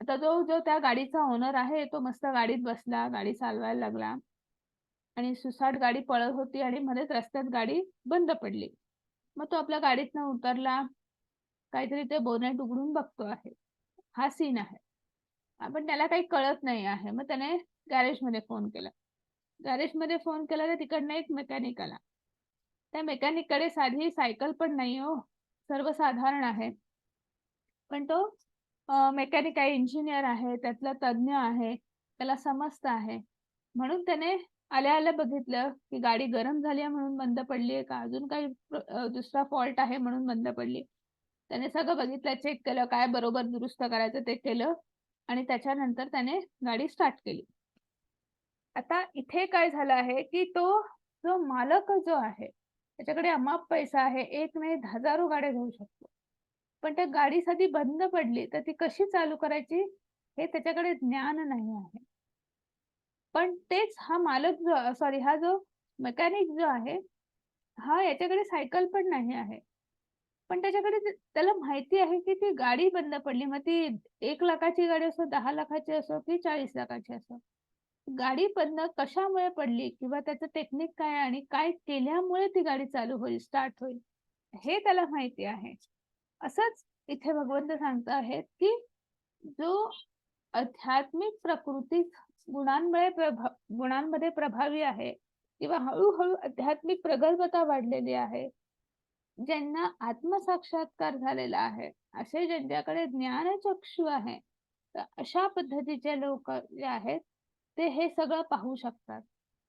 आता जो जो त्या गाडीचा ओनर आहे तो मस्त गाडीत बसला, गाडी चालवायला लागला आणि सुसाट गाडी पळत होती आणि मध्येच रस्त्यात गाडी बंद पडली. मग तो आपल्या गाडीतनं उतरला, काहीतरी ते बोनेट उघडून बघतो आहे. हा सीन आहे. पण त्याला काही कळत नाही आहे. मग त्याने गॅरेजमध्ये फोन केला. गॅरेजमध्ये फोन केला तर तिकडनं एक मेकॅनिक आला. त्या मेकॅनिककडे साधी सायकल पण नाही हो, सर्वसाधारण आहे. पण तो मेकॅनिक आहे, इंजिनियर आहे, त्यातला तज्ञ आहे, त्याला समजतं आहे. म्हणून त्याने आल्या आल्या बघितलं की गाडी गरम झाली आहे म्हणून बंद पडली आहे का अजून काही दुसरा फॉल्ट आहे म्हणून बंद पडली. त्याने सगळं बघितलं, चेक केलं, काय बरोबर दुरुस्त करायचं ते केलं आणि त्याच्यानंतर त्याने गाडी स्टार्ट केली. आता इथे काय झालं आहे की तो जो मालक जो आहे त्याच्याकडे अमाप पैसा आहे, एक नाही हजारो गाड्या घेऊ शकतो. पण त्या गाडी साधी बंद पडली तर ती कशी चालू करायची हे त्याच्याकडे ज्ञान नाही आहे. पण तेच हा मालक जो सॉरी हा जो मेकॅनिक जो आहे हा याच्याकडे सायकल पण नाही आहे. पण त्याच्याकडे त्याला माहिती आहे की ती गाडी बंद पडली, मग ती 1 लाखाची गाडी असो, 10 लाखाची असो की 40 लाखाची असो, गाडी बंद कशामुळे पडली किंवा त्याचं टेक्निक काय आणि काय केल्यामुळे ती गाडी चालू होईल, स्टार्ट होईल हे त्याला माहिती आहे. असंच इथे भगवंत सांगत आहेत की जो आध्यात्मिक प्रकृती गुणांमध्ये प्रभावी आहे किंवा हळूहळू आध्यात्मिक प्रगल्भता वाढलेली आहे, ज्यांना आत्मसाक्षात्कार झालेला आहे, असे ज्यांच्याकडे ज्ञानचक्षु आहे, तर अशा पद्धतीचे लोक जे आहेत ते हे सगळं पाहू शकतात.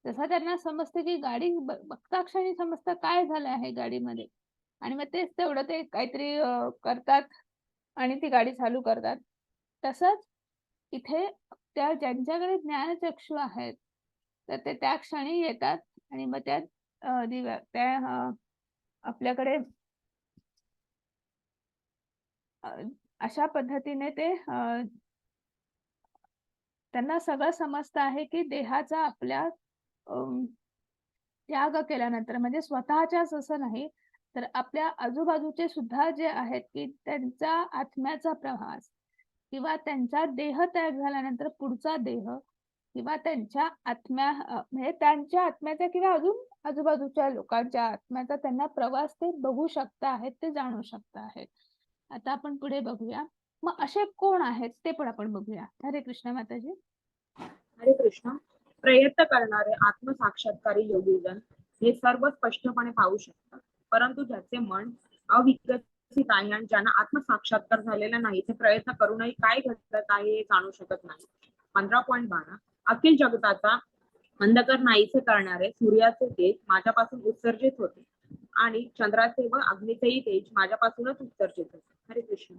जसं त्यांना समजतं की गाडी बघता क्षणी समजतं काय झालं आहे गाडीमध्ये आणि मग तेच तेवढं ते काहीतरी करतात आणि ती गाडी चालू करतात. तसंच इथे त्या ज्यांच्याकडे ज्ञानचक्षु आहेत तर ते त्या क्षणी येतात आणि मग त्या आपल्याकडे अशा पद्धतीने ते त्यांना सगळं समजतं आहे की देहाचा आपल्या त्याग केल्यानंतर म्हणजे स्वतःच्याच असं नाही तर आपल्या आजूबाजूचे सुद्धा जे आहेत की त्यांचा आत्म्याचा प्रवास किंवा त्यांचा देह त्याग झाल्यानंतर पुढचा देह किंवा त्यांच्या म्हणजे त्यांच्या आत्म्याचा किंवा अजून आजूबाजूच्या लोकांच्या आत्म्याचा त्यांना प्रवास ते बघू शकता आहेत, ते जाणू शकता आहेत. आता आपण पुढे बघूया. मग असे कोण आहेत ते पण आपण बघूया. हरे कृष्ण माताजी. हरे कृष्ण. प्रयत्न करणारे आत्मसाक्षात्कारी योगीजन हे सर्व स्पष्टपणे पाहू शकतात, परंतु ज्याचे मन अविकसित आहे आणि ज्यांना आत्मसाक्षात्कार झालेला नाही ते प्रयत्न करूनही काय घडत आहे हे जाणू शकत नाही. 15.12 अखिल जगताचा अंधकार नाहीसे करणारे सूर्याचे तेज माझ्यापासून उत्सर्जित होते आणि चंद्राचे व अग्नीचेही तेज माझ्यापासूनच उत्सर्जित होते. हरे कृष्ण.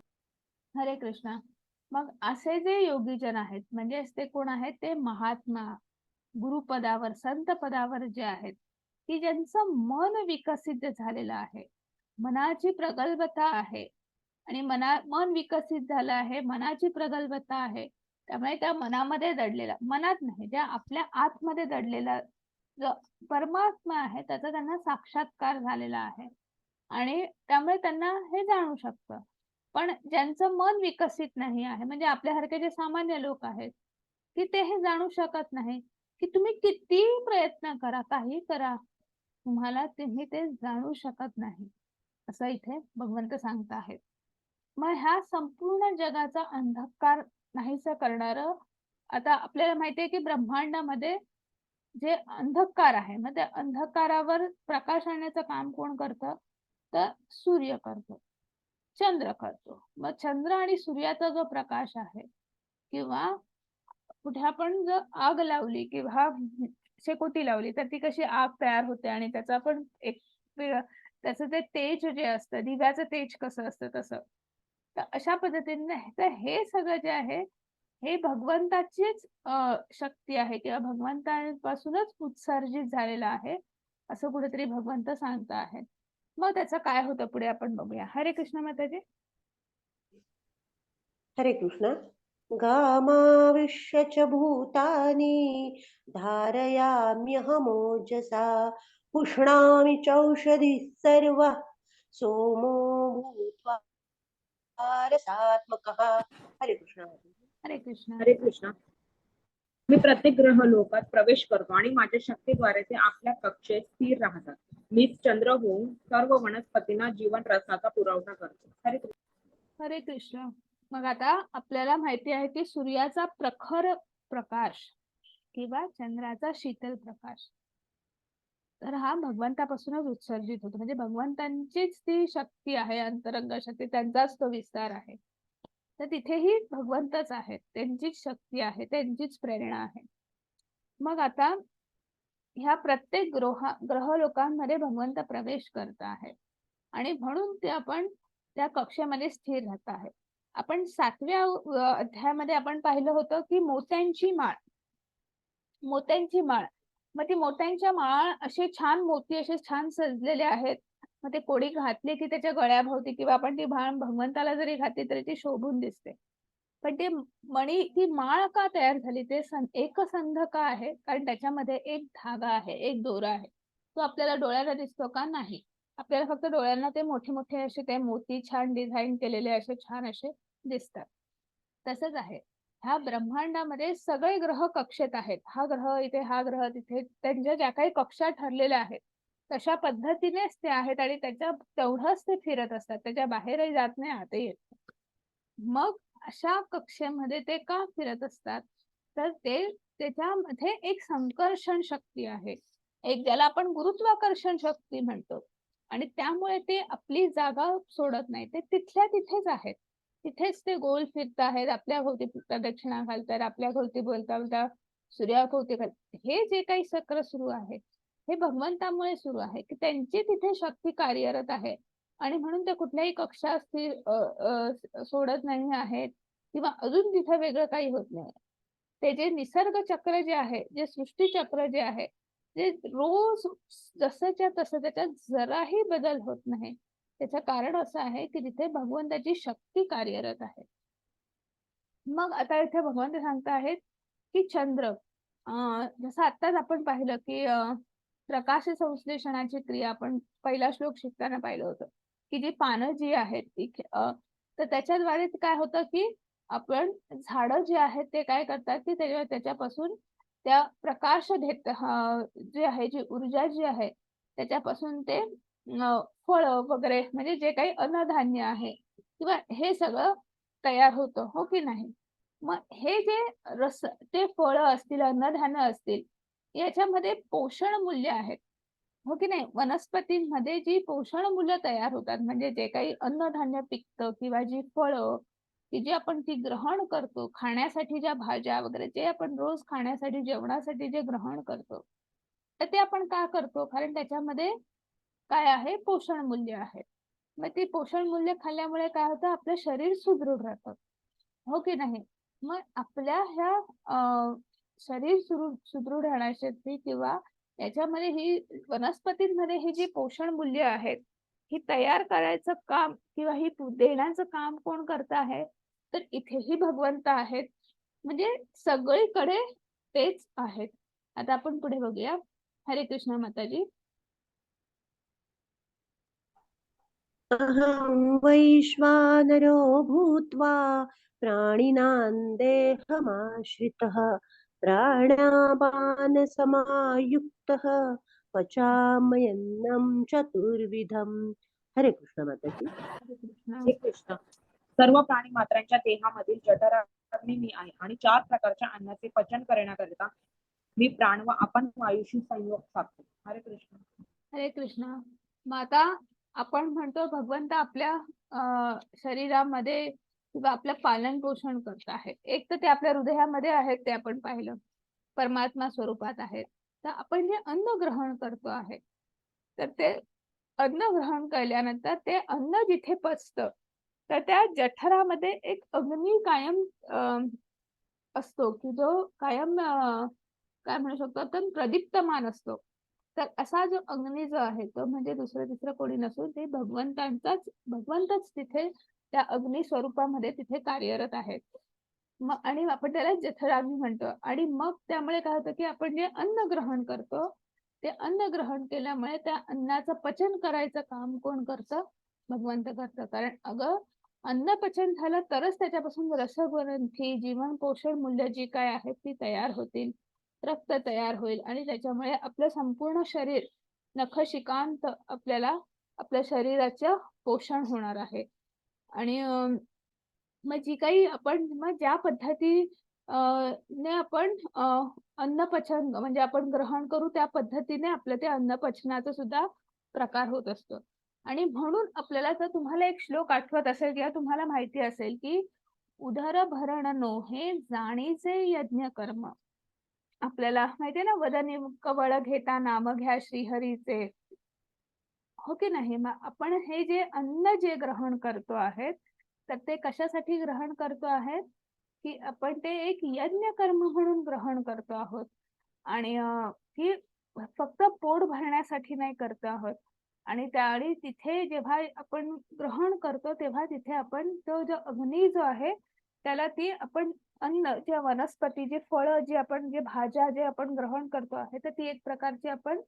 हरे कृष्ण. मग असे जे योगीजन आहेत म्हणजे ते कोण आहेत? ते महात्मा, गुरुपदावर, संत पदावर जे आहेत, की ज्यांचं मन विकसित झालेलं आहे, मनाची प्रगल्भता आहे आणि मन विकसित झालं आहे, मनाची प्रगल्भता आहे. त्यामुळे त्या मनामध्ये दडलेला, मनात नाही, त्या आपल्या आतमध्ये दडलेला जो परमात्मा आहे त्याचा त्यांना साक्षात्कार झालेला आहे आणि त्यामुळे त्यांना हे जाणू शकतं. पण ज्यांचं मन विकसित नाही आहे म्हणजे आपल्यासारखे जे सामान्य लोक आहेत, की ते हे जाणू शकत नाही, की तुम्ही किती प्रयत्न करा, काही करा, तुम्हाला तुम्ही ते जाणू शकत नाही, असं इथे भगवंत सांगत आहेत. मग ह्या संपूर्ण जगाचा अंधकार नाहीसं करणारं, आता आपल्याला माहितीये की ब्रह्मांडामध्ये जे अंधकार आहे, मग त्या अंधकारावर प्रकाश आणण्याचं काम कोण करतं? तर सूर्य करतो, चंद्र करतो. मग चंद्र आणि सूर्याचा जो प्रकाश आहे किंवा कुठे आपण जर आग लावली किंवा शेकोटी लावली तर ती कशी आग तयार होते आणि त्याचा पण एक त्याचं ते तेज जे असतं, दिव्याचं तेज कसं असतं तसं. तर अशा पद्धतीने तर हे सगळं जे आहे हे भगवंताचीच शक्ती आहे किंवा भगवंतापासूनच उत्सर्जित झालेलं आहे, असं कुठेतरी भगवंत सांगत आहेत. मग त्याचं काय होतं पुढे आपण बघूया. हरे कृष्ण माताजी. हरे कृष्ण. गामाविश्य च भूतानि धारयाम्यहमोजसा पुष्णामि चौषधिः सर्वः सोमो भूत्वा रसात्मकः. हरे कृष्ण. हरे कृष्ण. हरे कृष्ण. मी प्रत्येक ग्रह लोकात प्रवेश करतो आणि माझ्या शक्तीद्वारे ते आपल्या कक्षेत स्थिर राहतात. मीच चंद्र होऊन सर्व वनस्पतींना जीवन रसाचा पुरवठा करतो. हरे कृष्ण. हरे कृष्ण. मग आता आपल्याला माहिती आहे की सूर्याचा प्रखर प्रकाश किंवा चंद्राचा शीतल प्रकाश तर हा भगवंतापासूनच उत्सर्जित होतो, म्हणजे भगवंतांचीच ती शक्ती आहे, अंतरंग शक्ती, त्यांचाच तो विस्तार आहे. तर तिथेही भगवंतच आहेत, त्यांचीच शक्ती आहे, त्यांचीच प्रेरणा आहे. मग आता ह्या प्रत्येक ग्रह लोकांमध्ये भगवंत प्रवेश करत आहे आणि म्हणून ते आपण त्या कक्षेमध्ये स्थिर राहत आहे. आपण 7व्या अध्यायामध्ये आपण पाहिलं होतं की मोत्यांची माळ, मोत्यांची माळ. मग ती मोत्यांच्या माळ असे छान मोती असे छान सजलेले आहेत. मग ते कोणी घातले की त्याच्या गळ्याभोवती किंवा आपण ती माळ भगवंताला जरी घातली तरी ती शोभून दिसते. पण ते मणी, ती माळ का तयार झाली? ते एकसंध का आहे? कारण त्याच्यामध्ये एक धागा आहे, एक दोरा आहे. तो आपल्याला डोळ्याला दिसतो का? नाही. आपल्याला फक्त डोळ्यांना ते मोठे मोठे असे ते मोती छान डिझाईन केलेले असे छान असे दिसतात. तसंच आहे ह्या ब्रह्मांडामध्ये सगळे ग्रह कक्षेत आहेत. हा ग्रह इथे, हा ग्रह तिथे, त्यांच्या ज्या काही कक्षा ठरलेल्या आहेत तशा पद्धतीनेच ते आहेत आणि त्याच्या तेवढंच ते फिरत असतात, त्याच्या बाहेरही जात नाही, आतही येत नाही. मग अशा कक्षेमध्ये ते का फिरत असतात? तर ते त्याच्यामध्ये एक संकर्षण शक्ती आहे, एक ज्याला आपण गुरुत्वाकर्षण शक्ती म्हणतो, आणि त्यामुळे ते आपली जागा सोडत नाही, ते तिथल्या तिथेच आहेत, तिथेच ते गोल फिरत आहेत, आपल्या भोवती प्रदक्षिणा घालतात, आपल्या भोवती बोलता बोलता सूर्याभोवती घालतात. हे जे काही चक्र सुरू आहे हे भगवंतामुळे सुरू आहे, की त्यांची तिथे शक्ती कार्यरत आहे आणि म्हणून ते कुठल्याही कक्षा सोडत नाही आहेत किंवा अजून तिथे वेगळं काही होत नाही. ते जे निसर्ग चक्र जे आहे, जे सृष्टी चक्र जे आहे, जे रोज जसंच्या तसं त्याच्यात जराही बदल होत नाही. त्याचं कारण असं आहे की तिथे भगवंताची शक्ती कार्यरत आहे. मग आता इथे भगवंत सांगत आहेत की चंद्र, जसं आत्ताच आपण पाहिलं की प्रकाश संश्लेषणाची क्रिया आपण पहिला श्लोक शिकताना पाहिलं होतं की जी पानं जी आहेत ती तर त्याच्याद्वारे काय होतं की आपण झाडं जे आहेत ते काय करतात की त्याच्यापासून त्या प्रकाश देत जे आहे, जी ऊर्जा जी आहे त्याच्यापासून ते फळं वगैरे म्हणजे जे काही अन्नधान्य आहे किंवा हे सगळं तयार होतं, हो की नाही? मग हे जे ते फळं असतील, अन्नधान्य असतील, याच्यामध्ये पोषण मूल्य आहेत, हो की नाही? वनस्पतींमध्ये जी पोषण मूल्य तयार होतात, म्हणजे जे काही अन्नधान्य पिकतं किंवा जी फळं की जी आपण ती ग्रहण करतो, खाण्यासाठी ज्या भाज्या वगैरे जे आपण रोज खाण्यासाठी, जेवणासाठी जे ग्रहण करतो, तर ते आपण का करतो? कारण त्याच्यामध्ये काय आहे? पोषण मूल्य आहे. मग ते पोषण मूल्य खाल्ल्यामुळे काय होतं? आपलं शरीर सुदृढ राहतं, हो की नाही? मग आपल्या ह्या शरीर सुदृढ राहण्यासाठी किंवा याच्यामध्ये ही वनस्पतींमध्ये ही जी पोषण मूल्य आहेत, ही तयार करायचं काम किंवा ही देण्याचं काम कोण करत आहे? तर इथेही भगवंत आहेत. म्हणजे सगळीकडे तेच आहेत. आता आपण पुढे बघूया. हरे कृष्ण माताजी. अहं वैश्वानरो भूत्वा प्राणिनां देहमाश्रितः प्राणापानसमायुक्तः पचाम्यन्नं चतुर्विधम्. हरे कृष्ण माताजी. हरे कृष्ण. हे कृष्ण, सर्व प्राणी मात्रांच्या देहामधील जठराग्नी मी आहे आणि 4 प्रकारच्या अन्नाचे पचन करण्याकरिता मी प्राण व आपण वायूशी संयोग साधतो. हरे कृष्ण. हरे कृष्ण. मग आता आपण म्हणतो भगवंत आपल्या शरीरामध्ये किंवा आपलं पालन पोषण करत आहे. एक तर ते आपल्या हृदयामध्ये आहेत, ते आपण पाहिलं, परमात्मा स्वरूपात आहेत. तर आपण जे अन्न ग्रहण करतो आहे, तर ते अन्न ग्रहण केल्यानंतर ते अन्न जिथे पचतं, तर त्या जठरामध्ये एक अग्नी कायम असतो, की जो कायम काय म्हणू शकतो आपण, प्रदीप्तमान असतो. तर असा जो अग्नी जो आहे, तो म्हणजे दुसरं तिसरं कोणी नसून ते भगवंतच तिथे त्या अग्नी स्वरूपामध्ये तिथे कार्यरत आहेत. मग आणि आपण त्याला जठराग्नी म्हणतो. आणि मग त्यामुळे काय होतं, की आपण जे अन्न ग्रहण करतो, ते अन्न ग्रहण केल्यामुळे त्या अन्नाचं पचन करायचं काम कोण करतं? भगवंत करतं. कारण अगं, अन्न पचन झालं तरच त्याच्यापासून रसग्रंथी, जीवन पोषण मूल्य जी काय आहेत ती तयार होतील, रक्त तयार होईल आणि त्याच्यामुळे आपलं संपूर्ण शरीर नखशिकांत आपल्याला आपल्या शरीराचं पोषण होणार आहे. आणि मग जी काही आपण मग ज्या पद्धती ने आपण अन्न पचन म्हणजे आपण ग्रहण करू, त्या पद्धतीने आपलं ते अन्न पचनाचा सुद्धा प्रकार होत असतो. आणि म्हणून आपल्याला, जर तुम्हाला एक श्लोक आठवत असेल किंवा तुम्हाला माहिती असेल, की उदरभरणनो हे जाणीचे यज्ञ कर्म. आपल्याला माहितीये ना, वदनी कवळ घेता नाम घ्या श्रीहरीचे, हो की नाही? मग आपण हे जे अन्न जे ग्रहण करतो आहेत, तर ते कशासाठी ग्रहण करतो आहेत? की आपण ते एक यज्ञ कर्म म्हणून ग्रहण करतो आहोत. आणि की फक्त पोट भरण्यासाठी नाही करतो आहोत. आणि तिथे जेव्हा आपण ग्रहण करतो, तेव्हा तिथे आपण तो जो अग्नी जो आहे, त्याला ती आपण अन्न, जे वनस्पती, जे फळं, जे आपण जे भाज्या जे आपण ग्रहण करतो आहे, तर ती एक प्रकारची आपण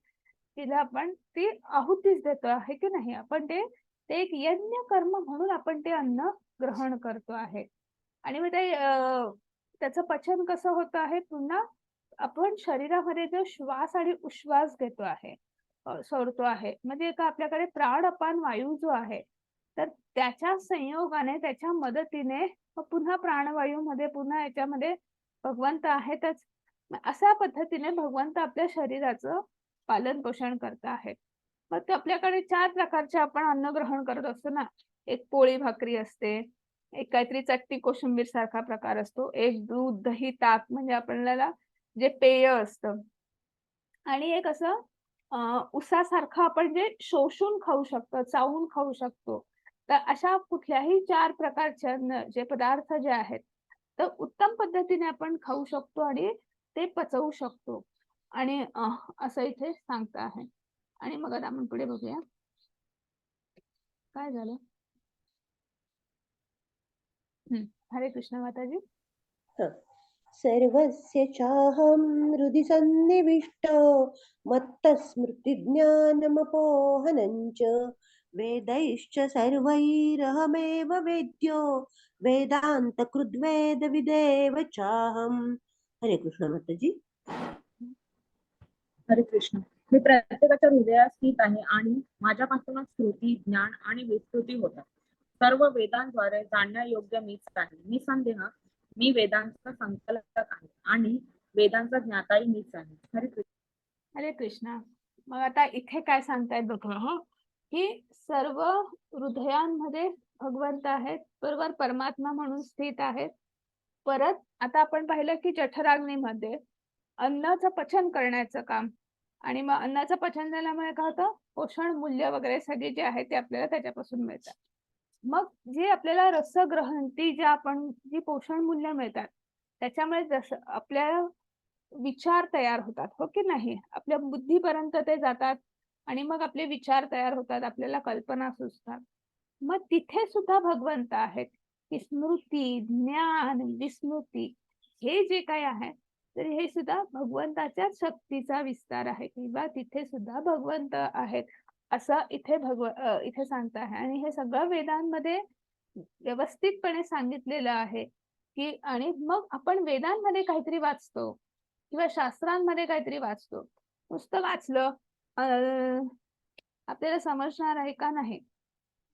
तिला आपण ती आहुतीच देतो आहे, की नाही? आपण ते ते एक यज्ञ कर्म म्हणून आपण ते अन्न ग्रहण करतो आहे. आणि मग ते त्याचं पचन कसं होतं आहे? पुन्हा आपण शरीरामध्ये जो श्वास आणि उश्वास घेतो आहे, सोडतो आहे, म्हणजे का आपल्याकडे प्राण अपान वायू जो आहे, तर त्याच्या संयोगाने, त्याच्या मदतीने पुन्हा प्राणवायूमध्ये पुन्हा याच्यामध्ये भगवंत आहेतच. अशा पद्धतीने भगवंत आपल्या शरीराचं पालन पोषण करत आहेत. मग ते आपल्याकडे 4 प्रकारचे आपण अन्न ग्रहण करत असतो ना. एक पोळी भाकरी असते, एक काहीतरी चटणी कोशिंबीर सारखा प्रकार असतो, एक दूध, दही, ताक म्हणजे आपल्याला जे पेय असतं, आणि एक असं उसासारखं आपण जे शोषून खाऊ शकतो, चावून खाऊ शकतो. तर अशा कुठल्याही 4 प्रकारचे अन्न जे पदार्थ जे आहेत, तर उत्तम पद्धतीने आपण खाऊ शकतो आणि ते पचवू शकतो. आणि असं इथे सांगता आहे. आणि मग आता आपण पुढे बघूया. काय झालं? हरे कृष्ण माताजी. सर्वस्य चाहं हृदि सन्निविष्टो मत्तस्मृतिज्ञानमपोहनं च वेदैश्च सर्वैरहमेव वेद्यो वेदान्तकृद्वेदविदेव चाहम्. हरे कृष्ण माताजी. हरे कृष्ण. मी प्रत्येकाच्या हृदयात स्थित आहे आणि माझ्यापासूनच स्मृती, ज्ञान आणि विस्मृती होतात. सर्व वेदांद्वारे जाणण्यायोग्य मीच आहे. निसंदेह मी वेदांचा संकलक आहे आणि वेदांचा ज्ञाताही मीच आहे. हरे कृष्ण. हरे कृष्णा. मग आता इथे काय सांगतायत बघा, हो की सर्व हृदयांमध्ये भगवंत आहेत, बरोबर, परमात्मा म्हणून स्थित आहेत. परत आता आपण पाहिलं की जठराग्नीमध्ये अन्नाचं पचन करण्याचं काम, आणि मग अन्नाचं पचन झाल्यामुळे काय होतं, पोषण मूल्य वगैरे सगळे जे आहे ते आपल्याला त्याच्यापासून मिळतात. मग जे आपल्याला रसग्रहंती, ज्या आपण जी पोषण मूल्य मिळतात, त्याच्यामुळे जसं आपल्या विचार तयार होतात, हो की नाही, आपल्या बुद्धीपर्यंत ते जातात आणि मग आपले विचार तयार होतात, आपल्याला कल्पना सुचतात. मग तिथे सुद्धा भगवंत आहेत, की स्मृती, ज्ञान, विस्मृती हे जे काही आहे, तर हे सुद्धा भगवंताच्या शक्तीचा विस्तार आहे, किंवा तिथे सुद्धा भगवंत आहेत असं इथे इथे सांगता आहे. आणि हे सगळं वेदांमध्ये व्यवस्थितपणे सांगितलेलं आहे की, आणि मग आपण वेदांमध्ये काहीतरी वाचतो किंवा शास्त्रांमध्ये काहीतरी वाचतो, नुसतं वाचलं आपल्याला समजणार आहे का? नाही.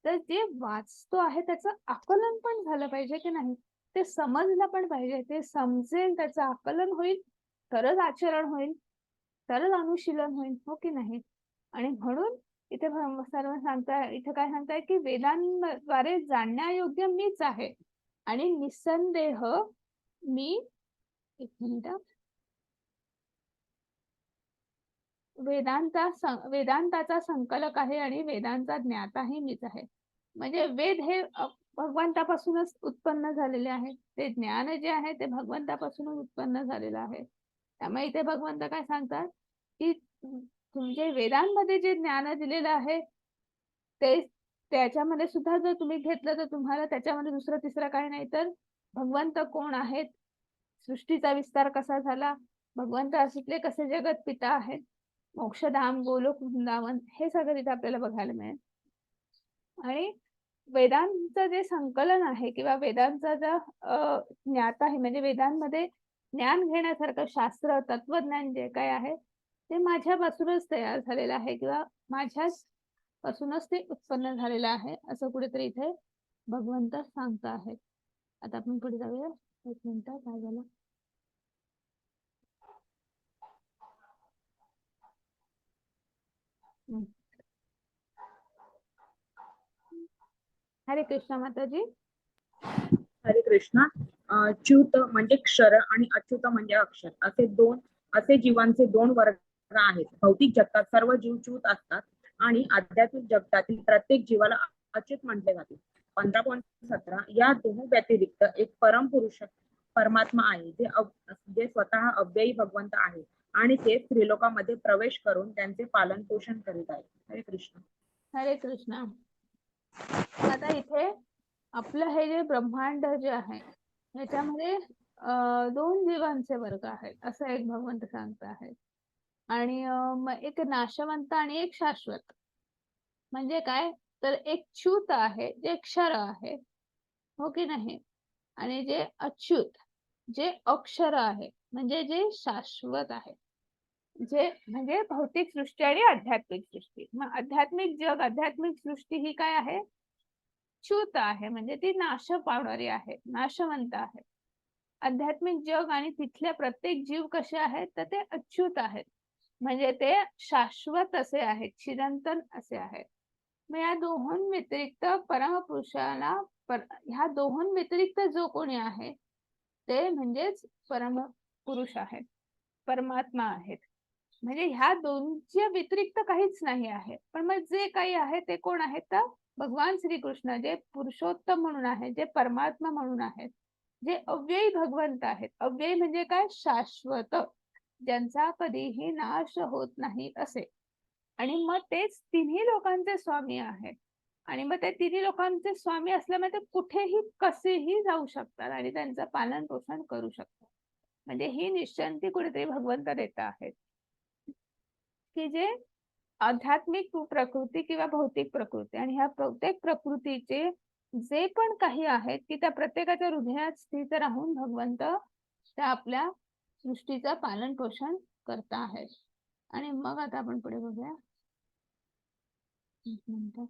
तर जे वाचतो आहे त्याचं आकलन पण झालं पाहिजे की नाही, ते समजलं पण पाहिजे, ते समजेल, त्याचं आकलन होईल, तरच आचरण होईल, तरच अनुशीलन होईल, हो की नाही. आणि म्हणून इथे सर्व सांगताय, इथे काय सांगताय की वेदांद्वारे जाणण्यायोग्य मीच आहे आणि निसंदेह मी, एक मिनिट, वेदांताचा संकलक आहे आणि वेदांचा ज्ञाताही मीच आहे. म्हणजे वेद हे भगवंतापासूनच उत्पन्न झालेले आहे, ते ज्ञान जे आहे ते भगवंतापासूनच उत्पन्न झालेलं आहे. त्यामुळे इथे भगवंत काय सांगतात की तुमचे वेदांमध्ये जे ज्ञान दिलेलं आहे ते, त्याच्यामध्ये सुद्धा जर तुम्ही घेतलं तर तुम्हाला त्याच्यामध्ये दुसरं तिसरं काही नाही, तर भगवंत कोण आहेत, सृष्टीचा विस्तार कसा झाला, भगवंत असले कसे जगत पिता आहेत, मोक्षधाम, गोलोक, वृंदावन, हे सगळं तिथे आपल्याला बघायला मिळेल. आणि वेदांचं जे संकलन आहे किंवा वेदांचा जो ज्ञात आहे, म्हणजे वेदांमध्ये ज्ञान घेण्यासारखं शास्त्र, तत्वज्ञान जे काय आहे ते माझ्यापासूनच तयार झालेलं आहे किंवा माझ्याच पासूनच ते उत्पन्न झालेलं आहे, असं कुठेतरी इथे भगवंत सांगत आहेत. आता आपण पुढे जाऊया. एक मिनिट, काय झालं? हरे कृष्ण माताजी. हरे कृष्णा. च्युत म्हणजे क्षर आणि अच्युत म्हणजे अक्षर, असे जीवांचे दोन वर्ग आहेत. भौतिक जगतात सर्व जीव च्युत असतात आणि आध्यात्मिक जगतातील प्रत्येक जीवाला अच्युत म्हटले जाते. 15.17 या दोन व्यतिरिक्त एक परमपुरुष परमात्मा आहे, जे स्वतः अव्ययी भगवंत आहे आणि ते त्रिलोकामध्ये प्रवेश करून त्यांचे पालन पोषण करीत आहे. हरे कृष्ण. हरे कृष्ण. आता इथे आपलं हे जे ब्रह्मांड जे आहे ह्याच्यामध्ये दोन जीवांचे वर्ग आहेत असं एक भगवंत सांगत आहेत. आणि एक नाशवंत आणि एक शाश्वत. म्हणजे काय, तर एक च्युत आहे जे क्षर आहे, हो की नाही, आणि जे अच्युत जे अक्षर आहे, म्हणजे जे शाश्वत आहे, जे म्हणजे भौतिक सृष्टी आणि आध्यात्मिक सृष्टी. मग आध्यात्मिक जग, आध्यात्मिक सृष्टी ही काय आहे, च्युत आहे, म्हणजे ती नाश पावणारी आहे, नाशवंत आहे. आध्यात्मिक जग आणि तिथले प्रत्येक जीव कसे आहेत, तर ते अच्युत आहेत, म्हणजे ते शाश्वत असे आहेत, चिरंतन असे आहेत. मग या दोहों व्यतिरिक्त परमपुरुषाला ह्या दोहों व्यतिरिक्त जो कोणी आहे ते म्हणजेच परमपुरुष आहेत, परमात्मा आहेत. म्हणजे ह्या दोनच्या व्यतिरिक्त काहीच नाही आहे. पण मग जे काही आहे ते कोण आहे, तर भगवान श्रीकृष्ण, जे पुरुषोत्तम म्हणून आहे, जे परमात्मा म्हणून आहेत, जे अव्ययी भगवंत आहेत. अव्ययी म्हणजे काय, शाश्वत, ज्यांचा कधीही नाश होत नाही असे. आणि मग तेच तिन्ही लोकांचे स्वामी आहेत. आणि मग ते तिन्ही लोकांचे स्वामी असल्यामुळे ते कुठेही कसेही जाऊ शकतात आणि त्यांचं पालन पोषण करू शकतात. म्हणजे ही निश्चिंती कुठेतरी भगवंत देत आहेत की जे आध्यात्मिक प्रकृती किंवा भौतिक प्रकृती, आणि ह्या प्रत्येक प्रकृतीचे जे पण काही आहेत की त्या प्रत्येकाच्या हृदयात स्थित राहून भगवंत त्या आपल्या सृष्टीचं पालन पोषण करता आहे. आणि मग आता आपण पुढे बघूया. एक मिनिट.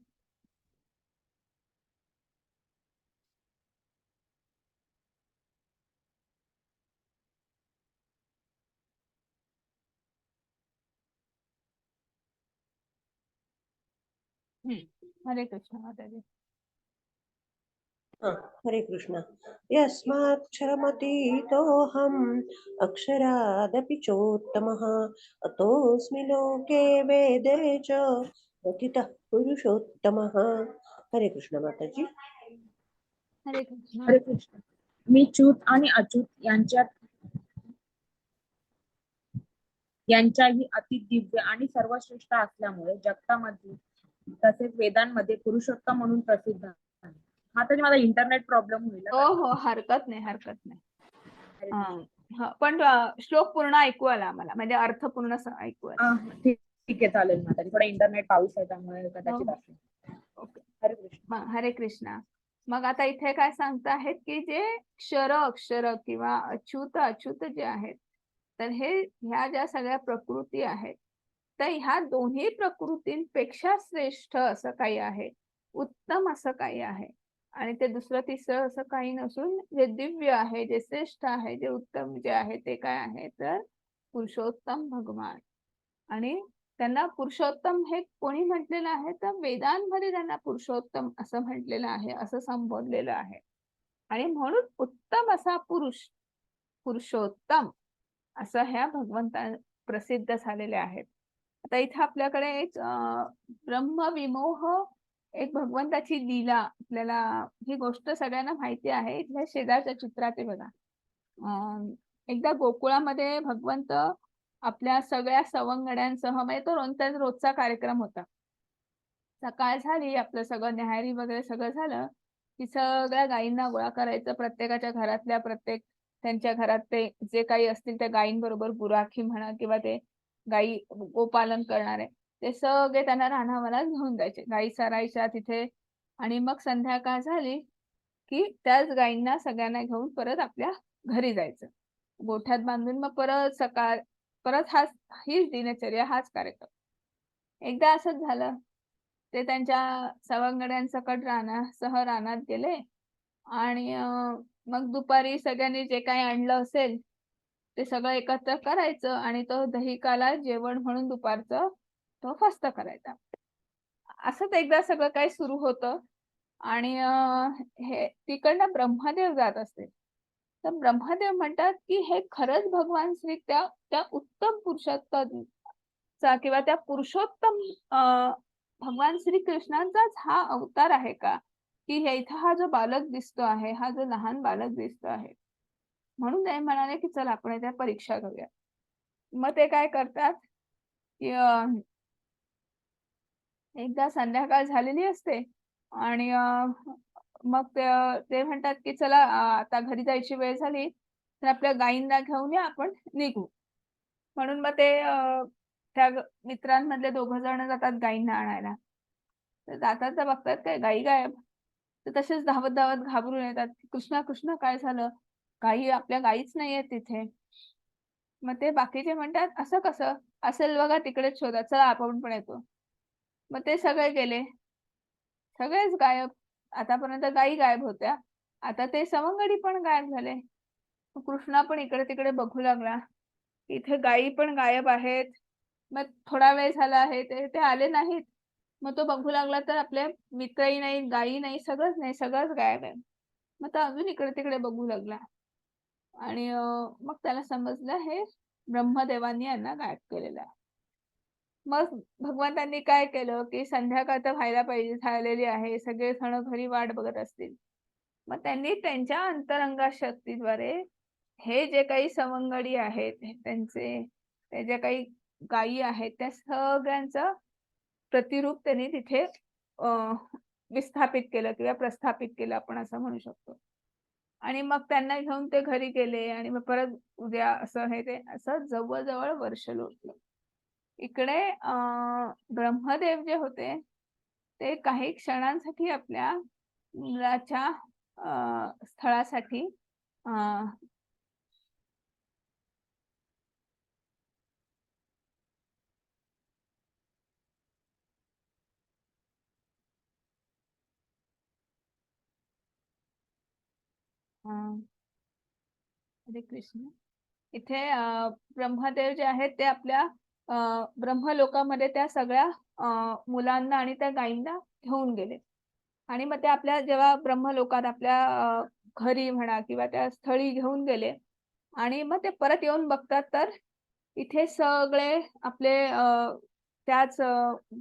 हरे कृष्ण माताजी. हरे कृष्ण. यस्माक्षरमतीतोऽहम् अक्षरादपि चोत्तमः अतोऽस्मि लोके वेदे च प्रतितः पुरुषोत्तमः. हरे कृष्ण माताजी. हरे कृष्ण. हरे कृष्ण. मी च्युत आणि अच्युत यांच्याही अति दिव्य आणि सर्वश्रेष्ठ असल्यामुळे जगतामध्ये तसेच वेदांमध्ये पुरुषोत्तम म्हणून प्रसिद्ध आहे. माताजी मला इंटरनेट प्रॉब्लेम होईल हो हो, हरकत नाही, हरकत नाही. पण श्लोक पूर्ण ऐकू आला आम्हाला, म्हणजे अर्थ पूर्ण ऐकू आला. ठीक आहे, चालेल माताजी. थोडा इंटरनेट पाऊस आहे त्यामुळे कदाचित असेल. ओके. हरे कृष्ण. हरे कृष्ण. मग आता इथे काय सांगत आहेत की जे क्षर अक्षर किंवा अच्युत अच्युत जे आहेत, तर ह्या ज्या सगळ्या प्रकृती आहेत, तर ह्या दोन्ही प्रकृतींपेक्षा श्रेष्ठ असं काही आहे, उत्तम असं काही आहे. आणि ते दुसरं तिसरं असं काही नसून जे दिव्य आहे, जे श्रेष्ठ आहे, जे उत्तम जे आहे ते काय आहे, तर पुरुषोत्तम भगवान. आणि त्यांना पुरुषोत्तम हे कोणी म्हटलेलं आहे, तर वेदांमध्ये त्यांना पुरुषोत्तम असं म्हटलेलं आहे, असं संबोधलेलं आहे. आणि म्हणून उत्तम असा पुरुषोत्तम असं ह्या भगवंता प्रसिद्ध झालेले आहेत. आता इथे आपल्याकडे एक ब्रह्मविमोह, एक भगवंताची लीला, आपल्याला ही गोष्ट सगळ्यांना माहिती आहे. इथल्या शेजारच्या चित्रात आहे बघा. एकदा गोकुळामध्ये भगवंत आपल्या सगळ्या सवंगड्यांसह, म्हणजे तो रोजचा कार्यक्रम होता. सकाळ झाली, आपलं सगळं न्याहारी वगैरे सगळं झालं की सगळ्या गायींना गोळा करायचं, प्रत्येकाच्या घरातल्या त्यांच्या घरात ते जे काही असतील त्या गायींबरोबर गुराखी म्हणा किंवा ते गायी गोपालन करणारे, ते सगळे त्यांना रानावनात घेऊन जायचे, गायी चरायच्या तिथे. आणि मग संध्याकाळ झाली की त्याच गायींना सगळ्यांना घेऊन परत आपल्या घरी जायचं, गोठ्यात बांधून. मग परत हीच दिनचर्या, हाच कार्यक्रम. एकदा असंच झालं, ते त्यांच्या सवंगड्यांसकट रानात गेले. आणि मग दुपारी सगळ्यांनी जे काही आणलं असेल ते सगळं एकत्र करायचं आणि तो दहिकाला जेवण म्हणून दुपारचं तो फस्त करायचा. असंच एकदा सगळं काही सुरू होतं. आणि हे तिकडनं ब्रह्मदेव जात असते. तर ब्रह्मदेव म्हणतात की हे खरंच भगवान श्री त्या उत्तम पुरुषोत्तमचा किंवा त्या पुरुषोत्तम भगवान श्रीकृष्णांचाच हा अवतार आहे का, की इथं हा जो बालक दिसतो आहे, हा जो लहान बालक दिसतो आहे. म्हणून ते म्हणाले की चला आपण त्या परीक्षा घेऊया. मग ते काय करतात की एकदा संध्याकाळ झालेली असते आणि मग ते म्हणतात की चला आता घरी जायची वेळ झाली, तर आपल्या गायींना घेऊन या, आपण निघू. म्हणून मग ते त्या मित्रांमधले 2 जण जातात गायींना आणायला. तर जातात तर बघतात काय गायी गायब. तर तसेच धावत धावत घाबरून येतात, कृष्णा कृष्णा काय झालं, आपल्या गायीच नाहीये तिथे. मग ते बाकीचे म्हणतात असं कसं असेल, बघा तिकडेच शोधा, चला आपण पण येतो. मग ते सगळे गेले, सगळेच गायब. आतापर्यंत गायी गायब होत्या, आता ते सवंगडी पण गायब झाले. कृष्णा पण इकडे तिकडे बघू लागला, इथे गायी पण गायब आहेत. मग थोडा वेळ झाला आहे, ते आले नाहीत. मग तो बघू लागला तर आपले मित्रही नाही, गायी नाही, सगळंच नाही, सगळंच गायब आहे. मग तो अजून इकडे तिकडे बघू लागला आणि मग त्याला समजलं हे ब्रह्मदेवांनी यांना गायब केलेलं आहे. मग भगवंतांनी काय केलं की संध्याकाळ तर व्हायला पाहिजे, झालेली आहे, सगळे जण घरी वाट बघत असतील. मग त्यांनी त्यांच्या अंतरंगा शक्तीद्वारे हे जे काही सवंगडी आहेत, ते जे काही गायी आहेत, त्या सगळ्यांचं प्रतिरूप त्यांनी तिथे विस्थापित केलं किंवा प्रस्थापित केलं, आपण असं म्हणू शकतो. आणि मग त्यांना घेऊन ते घरी गेले आणि मग परत उद्या असं ते असं जवळजवळ वर्ष लोटलं. इकडे ब्रह्मदेव जे होते ते काही क्षणांसाठी आपल्या मुलाच्या स्थळासाठी हरे कृष्ण. इथे ब्रह्मदेव जे आहेत ते आपल्या ब्रह्मलोकामध्ये त्या सगळ्या मुलांना आणि त्या गायींना घेऊन गेले. आणि मग ते आपल्या जेव्हा ब्रह्मलोकात आपल्या घरी म्हणा किंवा त्या स्थळी घेऊन गेले आणि मग ते परत येऊन बघतात तर इथे सगळे आपले त्याच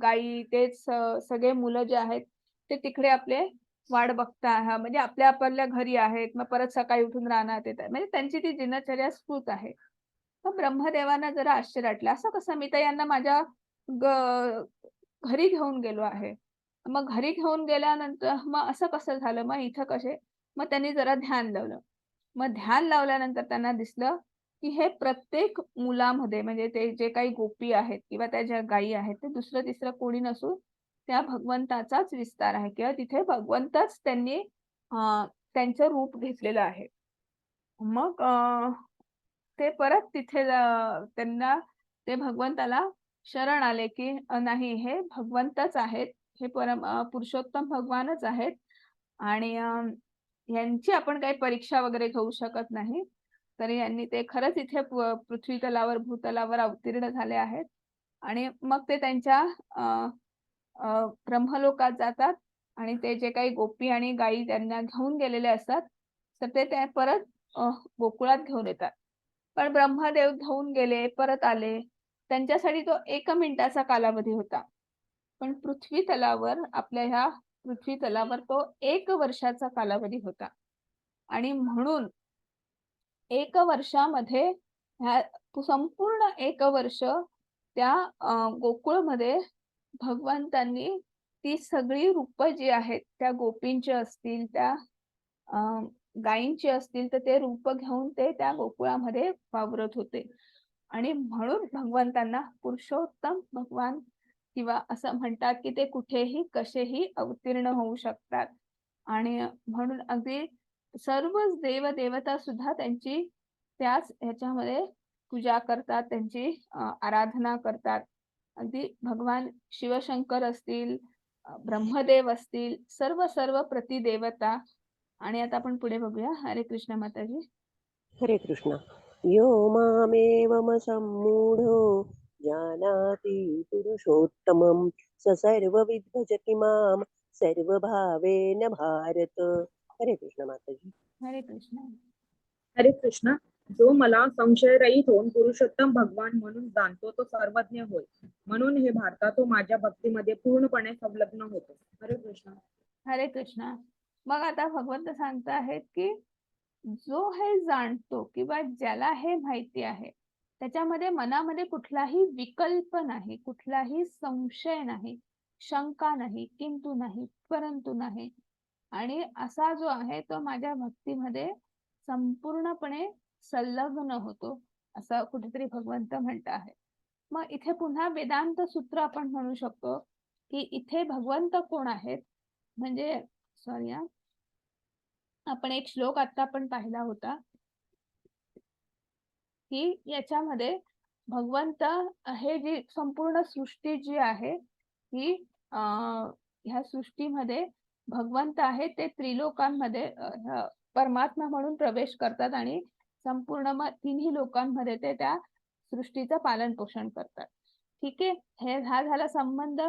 गायी तेच सगळे मुलं जे आहेत ते तिकडे आपले वाट बघता म्हणजे आपल्या आपल्या घरी आहेत. मग परत सकाळी उठून रानात येतात. म्हणजे त्यांची ती दिनचर्या स्फूर्त आहे. मग ब्रह्मदेवांना जरा आश्चर्य वाटलं. असं कसं मी तर यांना माझ्या घरी घेऊन गेलो आहे. मग घरी घेऊन गेल्यानंतर मग असं कसं झालं? मग इथं कसे? मग त्यांनी जरा ध्यान लावलं. मग ध्यान लावल्यानंतर त्यांना दिसलं, की हे प्रत्येक मुलामध्ये म्हणजे ते जे काही गोपी आहेत किंवा त्या ज्या गायी आहेत ते दुसरं तिसरं कोणी नसून त्या भगवंताचाच विस्तार आहे किंवा तिथे भगवंतच त्यांनी त्यांचं रूप घेतलेलं आहे. मग ते परत तिथे त्यांना ते भगवंताला शरण आले, की नाही हे भगवंतच आहेत. हे पुरुषोत्तम भगवानच आहेत आणि यांची आपण काही परीक्षा वगैरे घेऊ शकत नाही. तरी यांनी ते खरंच इथे पृथ्वी तलावर, भूतलावर अवतीर्ण झाले आहेत आणि मग ते त्यांच्या अ, अ, ब्रह्मलोकात जातात आणि ते जे काही गोपी आणि गायी त्यांना घेऊन गेलेले असतात, तर ते परत गोकुळात घेऊन येतात. पण ब्रह्मदेव घेऊन गेले, परत आले. त्यांच्यासाठी तो 1 मिनिटाचा कालावधी होता. पण पृथ्वी तलावर आपल्या ह्या पृथ्वी तलावर तो 1 वर्षाचा कालावधी होता. आणि म्हणून 1 वर्षामध्ये ह्या संपूर्ण 1 वर्ष त्या गोकुळमध्ये भगवंतांनी ती सगळी रूपं जी आहेत, त्या गोपींची असतील, त्या अ, गायींची असतील, तर ते रूप घेऊन ते त्या गोकुळामध्ये वावरत होते. आणि म्हणून भगवंतांना पुरुषोत्तम भगवान किंवा असं म्हणतात, की ते कुठेही कसेही अवतीर्ण होऊ शकतात. आणि म्हणून अगदी सर्वच देव-देवता सुद्धा त्यांची त्याच ह्याच्यामध्ये पूजा करतात, त्यांची आराधना करतात. अगदी भगवान शिवशंकर असतील, ब्रह्मदेव असतील, सर्व प्रतिदेवता. आणि आता आपण पुढे बघूया. हरे कृष्ण माताजी. हरे कृष्ण. यो मामेवमसम्मूढो जानाति पुरुषोत्तमं स सर्वविद् भजति मां सर्वभावेन भारत. हरे कृष्ण माताजी. हरे कृष्ण. हरे कृष्ण. जो मला संशयरहित होऊन पुरुषोत्तम भगवान म्हणून जाणतो तो सर्वज्ञ होय. म्हणून हे भारता तो माझ्या भक्तीमध्ये पूर्णपणे संलग्न होतो. हरे कृष्ण. हरे कृष्ण. मग आता भगवंत सांगत आहेत, की जो हे जाणतो किंवा ज्याला हे माहिती आहे, त्याच्यामध्ये मनामध्ये कुठलाही विकल्प नाही, कुठलाही संशय नाही, शंका नाही, किंतु नाही, परंतु नाही. आणि असा जो आहे तो माझ्या भक्तीमध्ये संपूर्णपणे संलग्न होतो, असं कुठेतरी भगवंत म्हणत आहे. मग इथे पुन्हा वेदांत सूत्र आपण म्हणू शकतो, की इथे भगवंत कोण आहेत? म्हणजे सॉरी आपण एक श्लोक आता आपण पाहिला होता, की याच्यामध्ये भगवंत हे जी संपूर्ण सृष्टी जी आहे ही ह्या सृष्टीमध्ये भगवंत आहे ते त्रिलोकांमध्ये परमात्मा म्हणून प्रवेश करतात आणि संपूर्ण मग तिन्ही लोकांमध्ये ते त्या सृष्टीचं पालन पोषण करतात. ठीक आहे, हा झाला संबंध.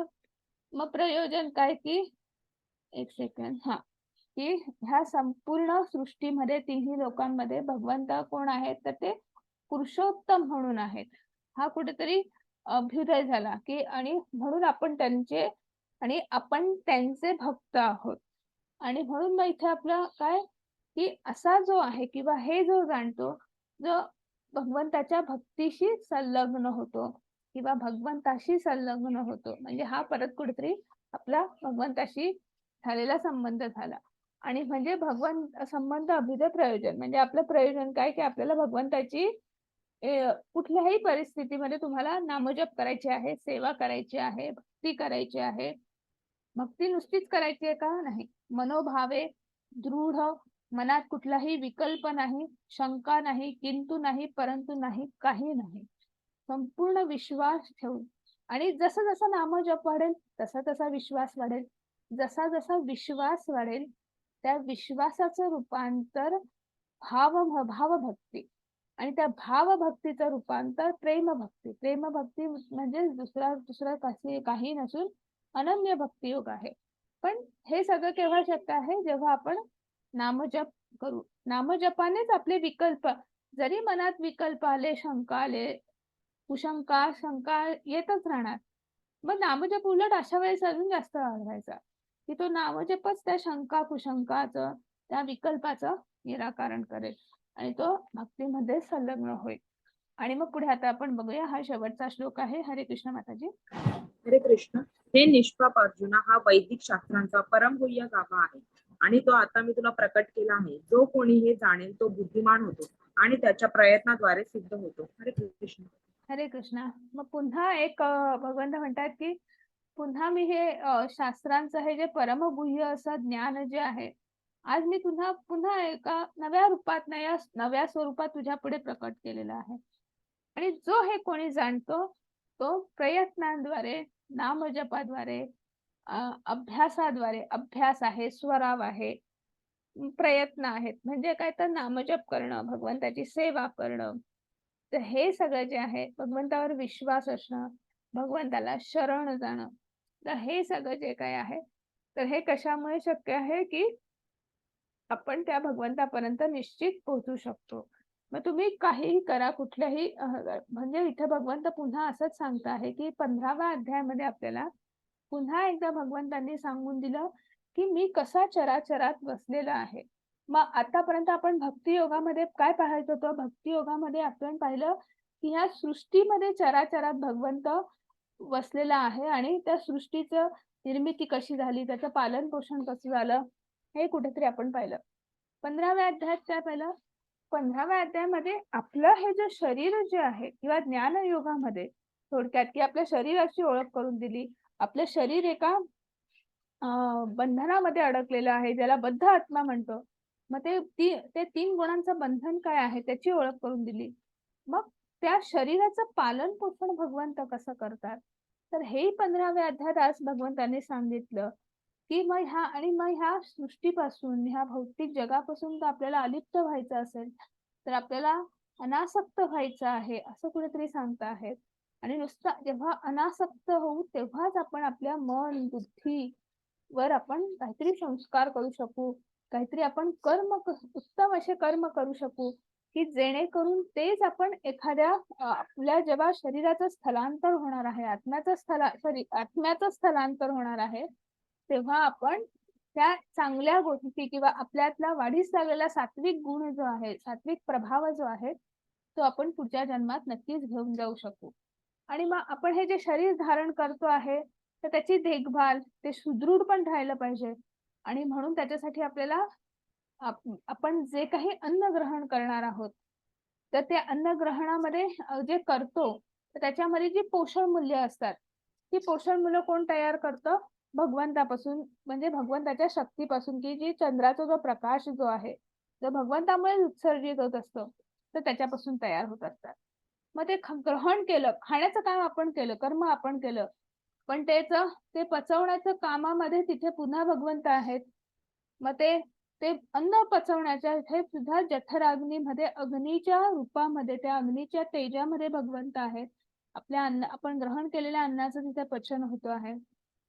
मग प्रयोजन काय, की एक सेकंड की ह्या संपूर्ण सृष्टीमध्ये तिन्ही लोकांमध्ये भगवंत कोण आहेत, तर ते पुरुषोत्तम म्हणून आहेत. हा कुठेतरी अभ्युदय झाला, की आणि म्हणून आपण त्यांचे आणि आपण त्यांचे भक्त आहोत. आणि म्हणून मग इथे आपलं काय, की असा जो आहे किंवा हे जो जाणतो, जो भगवंताच्या भक्तीशी संलग्न होतो किंवा भगवंताशी संलग्न होतो, म्हणजे हा परत कुठेतरी आपला भगवंताशी झालेला संबंध झाला. आणि म्हणजे संबंध अभिदय प्रयोजन म्हणजे आपलं प्रयोजन काय, की आपल्याला भगवंताची कुठल्याही परिस्थितीमध्ये तुम्हाला नामजप करायचे आहे, सेवा करायची आहे, भक्ती करायची आहे. भक्ती नुसतीच करायची आहे का? नाही. मनोभावे दृढ, मनात कुठलाही विकल्प नाही, शंका नाही, किंतु नाही, परंतु नाही, काही नाही. संपूर्ण विश्वास ठेवून आणि जसं जसं नामजप वाढेल तसा तसा विश्वास वाढेल. जसा जसा विश्वास वाढेल त्या विश्वासाचं रूपांतर भावभक्ती आणि त्या भावभक्तीचं रूपांतर प्रेमभक्ती. प्रेमभक्ती म्हणजे दुसरं काही नसून अनन्य भक्तियोग आहे. पण हे सगळं केव्हा शक्य आहे, जेव्हा आपण नामजप करू. नामजपानेच आपले विकल्प, जरी मनात विकल्प आले, शंका आले, कुशंका, शंका येतच राहणार. मग नामजप उलट अशा वेळेस अजून जास्त वाढवायचा, की तो नामजपच त्या शंका, कुशंकाचं, त्या विकल्पाचं निराकरण करेल आणि तो भक्तीमध्ये संलग्न होईल. आणि मग पुढे आता आपण बघूया, हा शेवटचा श्लोक आहे. हरे कृष्ण माताजी. हरे कृष्ण. हे निष्पाप अर्जुना, हा वैदिक शास्त्रांचा परमगुह्य गाभा आहे आणि तो आता मी तुला प्रकट केला आहे. जो कोणी हे जाणेल तो बुद्धिमान होतो आणि त्याच्या प्रयत्नाद्वारे सिद्ध होतो. हरे कृष्ण. हरे कृष्णा. मग पुन्हा एक भगवंत म्हणतात की पुन्हा मी हे शास्त्रांचं हे जे परमगुह्य असं ज्ञान जे आहे, आज मी पुन्हा एका नव्या रूपात, नव्या स्वरूपात तुझ्या पुढे प्रकट केलेला आहे. आणि जो हे कोणी जाणतो तो प्रयत्नांद्वारे, नामजपाद्वारे, अभ्यासाद्वारे, अभ्यास आहे, स्वराव आहे, प्रयत्न आहेत. म्हणजे काय, तर नामजप करणं, भगवंताची सेवा करणं. तर हे सगळं जे आहे, भगवंतावर विश्वास असणं, भगवंताला शरण जाणं, तर हे सगळं जे काय आहे, तर हे कशामुळे शक्य आहे, की आपण त्या भगवंतापर्यंत निश्चित पोहोचू शकतो. मग तुम्ही काहीही करा, कुठल्याही म्हणजे इथे भगवंत पुन्हा असंच सांगत आहे, की 15व्या अध्यायामध्ये आपल्याला पुन्हा एकदा भगवंतांनी सांगून दिलं, की मी कसा चराचरात बसलेला आहे. मग आतापर्यंत आपण भक्ती योगामध्ये काय पाहत होतो? भक्ती योगामध्ये आपण पाहिलं, की ह्या सृष्टीमध्ये चराचरात भगवंत वसलेला आहे आणि त्या सृष्टीचं निर्मिती कशी झाली, त्याचं पालन पोषण कसं झालं, हे कुठेतरी आपण पाहिलं. 15व्या अध्यायात काय पाहिलं? 15व्या अध्यायामध्ये आपलं हे जे शरीर जे आहे, किंवा ज्ञान योगामध्ये थोडक्यात, की आपल्या शरीराची ओळख करून दिली. आपलं शरीर एका बंधनामध्ये अडकलेलं आहे, ज्याला बद्ध आत्मा म्हणतो. मग ते 3 गुणांचं बंधन काय आहे त्याची ओळख करून दिली. मग त्या शरीराचं पालन पोषण भगवंत कसं करतात, तर हे 15व्या अध्यायात आज भगवंतांनी सांगितलं, की मग ह्या सृष्टीपासून, ह्या भौतिक जगापासून तर आपल्याला अलिप्त व्हायचं असेल, तर आपल्याला अनासक्त व्हायचं आहे, असं कुठेतरी सांगता आहेत. आणि नुसता जेव्हा अनासक्त होऊ, तेव्हाच आपण आपल्या मन, बुद्धी वर आपण काहीतरी संस्कार करू शकू, काहीतरी आपण उत्तम असे कर्म करू शकू, की जेणेकरून तेच आपण एखाद्या आपल्या जेव्हा शरीराचं स्थलांतर होणार आहे, आत्म्याचं स्थलांतर होणार आहे, तेव्हा आपण त्या चांगल्या गोष्टी किंवा आपल्यातला वाढीस लागलेला सात्विक गुण जो आहे, सात्विक प्रभाव जो आहे, तो आपण पुढच्या जन्मात नक्कीच घेऊन जाऊ शकू. आणि मग आपण हे जे शरीर धारण करतो आहे, तर त्याची देखभाल, ते सुदृढ पण राहिलं पाहिजे. आणि म्हणून त्याच्यासाठी आपल्याला आपण जे काही अन्न ग्रहण करणार आहोत, तर त्या अन्न ग्रहणामध्ये जे करतो, तर त्याच्यामध्ये जी पोषण मूल्य असतात, ती पोषण मूल्य कोण तयार करतं? भगवंतापासून, म्हणजे भगवंताच्या शक्तीपासून, की जी चंद्राचा जो प्रकाश जो आहे, तो भगवंतामुळे उत्सर्जित होत असतो, तर त्याच्यापासून तयार होत असतात. मग ते ग्रहण केलं, खाण्याचं काम आपण केलं, कर्म आपण केलं, पण ते पचवण्याचं कामामध्ये तिथे पुन्हा भगवंत आहेत. मग ते अन्न पचवण्याच्या इथे सुद्धा जठराग्नीमध्ये, अग्नीच्या रूपामध्ये, त्या अग्नीच्या तेजामध्ये भगवंत आहेत. आपण ग्रहण केलेल्या अन्नाचं तिथे पचन होतं आहे.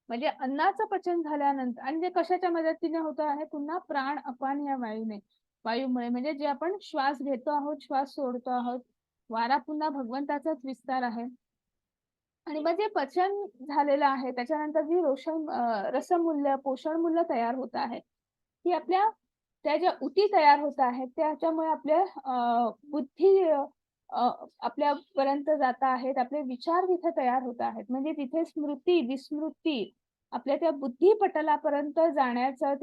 म्हणजे अन्नाचं पचन झाल्यानंतर, आणि ते कशाच्या मदतीने होतं आहे? पुन्हा प्राण अपान या वायूमुळे, म्हणजे जे आपण श्वास घेतो आहोत, श्वास सोडतो आहोत, वारा पुन्हा भगवंताचाच विस्तार आहे. आणि मग जे पचन झालेलं आहे, त्याच्यानंतर जी रसमूल्य, पोषण मूल्य तयार होत आहे, ती त्या ज्या उती तयार होत आहेत, त्याच्यामुळे आपल्या बुद्धी आपल्यापर्यंत जात आहेत, आपले विचार तिथे तयार होत आहेत. म्हणजे तिथे स्मृती, विस्मृती आपल्या त्या बुद्धी पटलापर्यंत जाण्याचं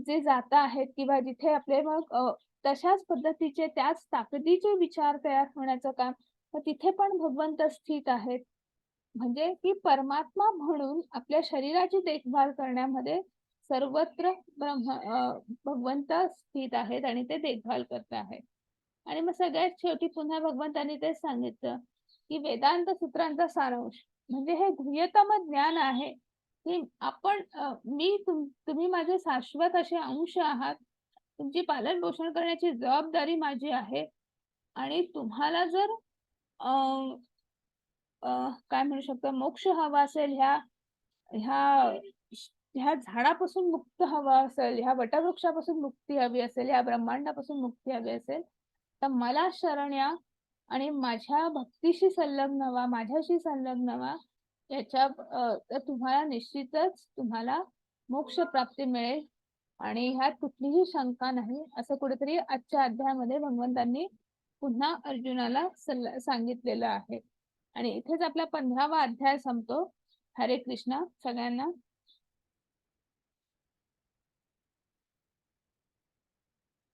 जे जात आहेत, किंवा जिथे आपले मग तशाच पद्धतीचे, त्याच ताकदीचे विचार तयार होण्याचं काम, तर तिथे पण भगवंत स्थित आहेत. म्हणजे की परमात्मा म्हणून आपल्या शरीराची देखभाल करण्यामध्ये सर्वत्र भगवंत स्थित आहेत आणि ते देखभाल करत आहेत. आणि मग सगळ्यात शेवटी पुन्हा भगवंतांनी तेच सांगितलं, की वेदांत सूत्रांचा सारांश म्हणजे हे गुह्यतम ज्ञान आहे, की तुम्ही माझे शाश्वत असे अंश आहात. तुमची पालन पोषण करण्याची जबाबदारी माझी आहे. आणि तुम्हाला जर अं, काय म्हणू शकतो, मोक्ष हवा असेल, ह्या ह्या ह्या झाडापासून मुक्त हवा असेल, ह्या वटवृक्षापासून मुक्ती हवी असेल, ह्या ब्रह्मांडापासून मुक्ती हवी असेल, तर मला शरण या आणि माझ्या भक्तीशी संलग्न व्हा, माझ्याशी संलग्न व्हा. तर तुम्हाला निश्चितच तुम्हाला मोक्ष प्राप्ती मिळेल आणि ह्यात कुठलीही शंका नाही, असं कुठेतरी आजच्या अध्यायामध्ये भगवंतांनी पुन्हा अर्जुनाला सांगितलेलं आहे. आणि इथेच आपला 15वा अध्याय संपतो. हरे कृष्ण सगळ्यांना.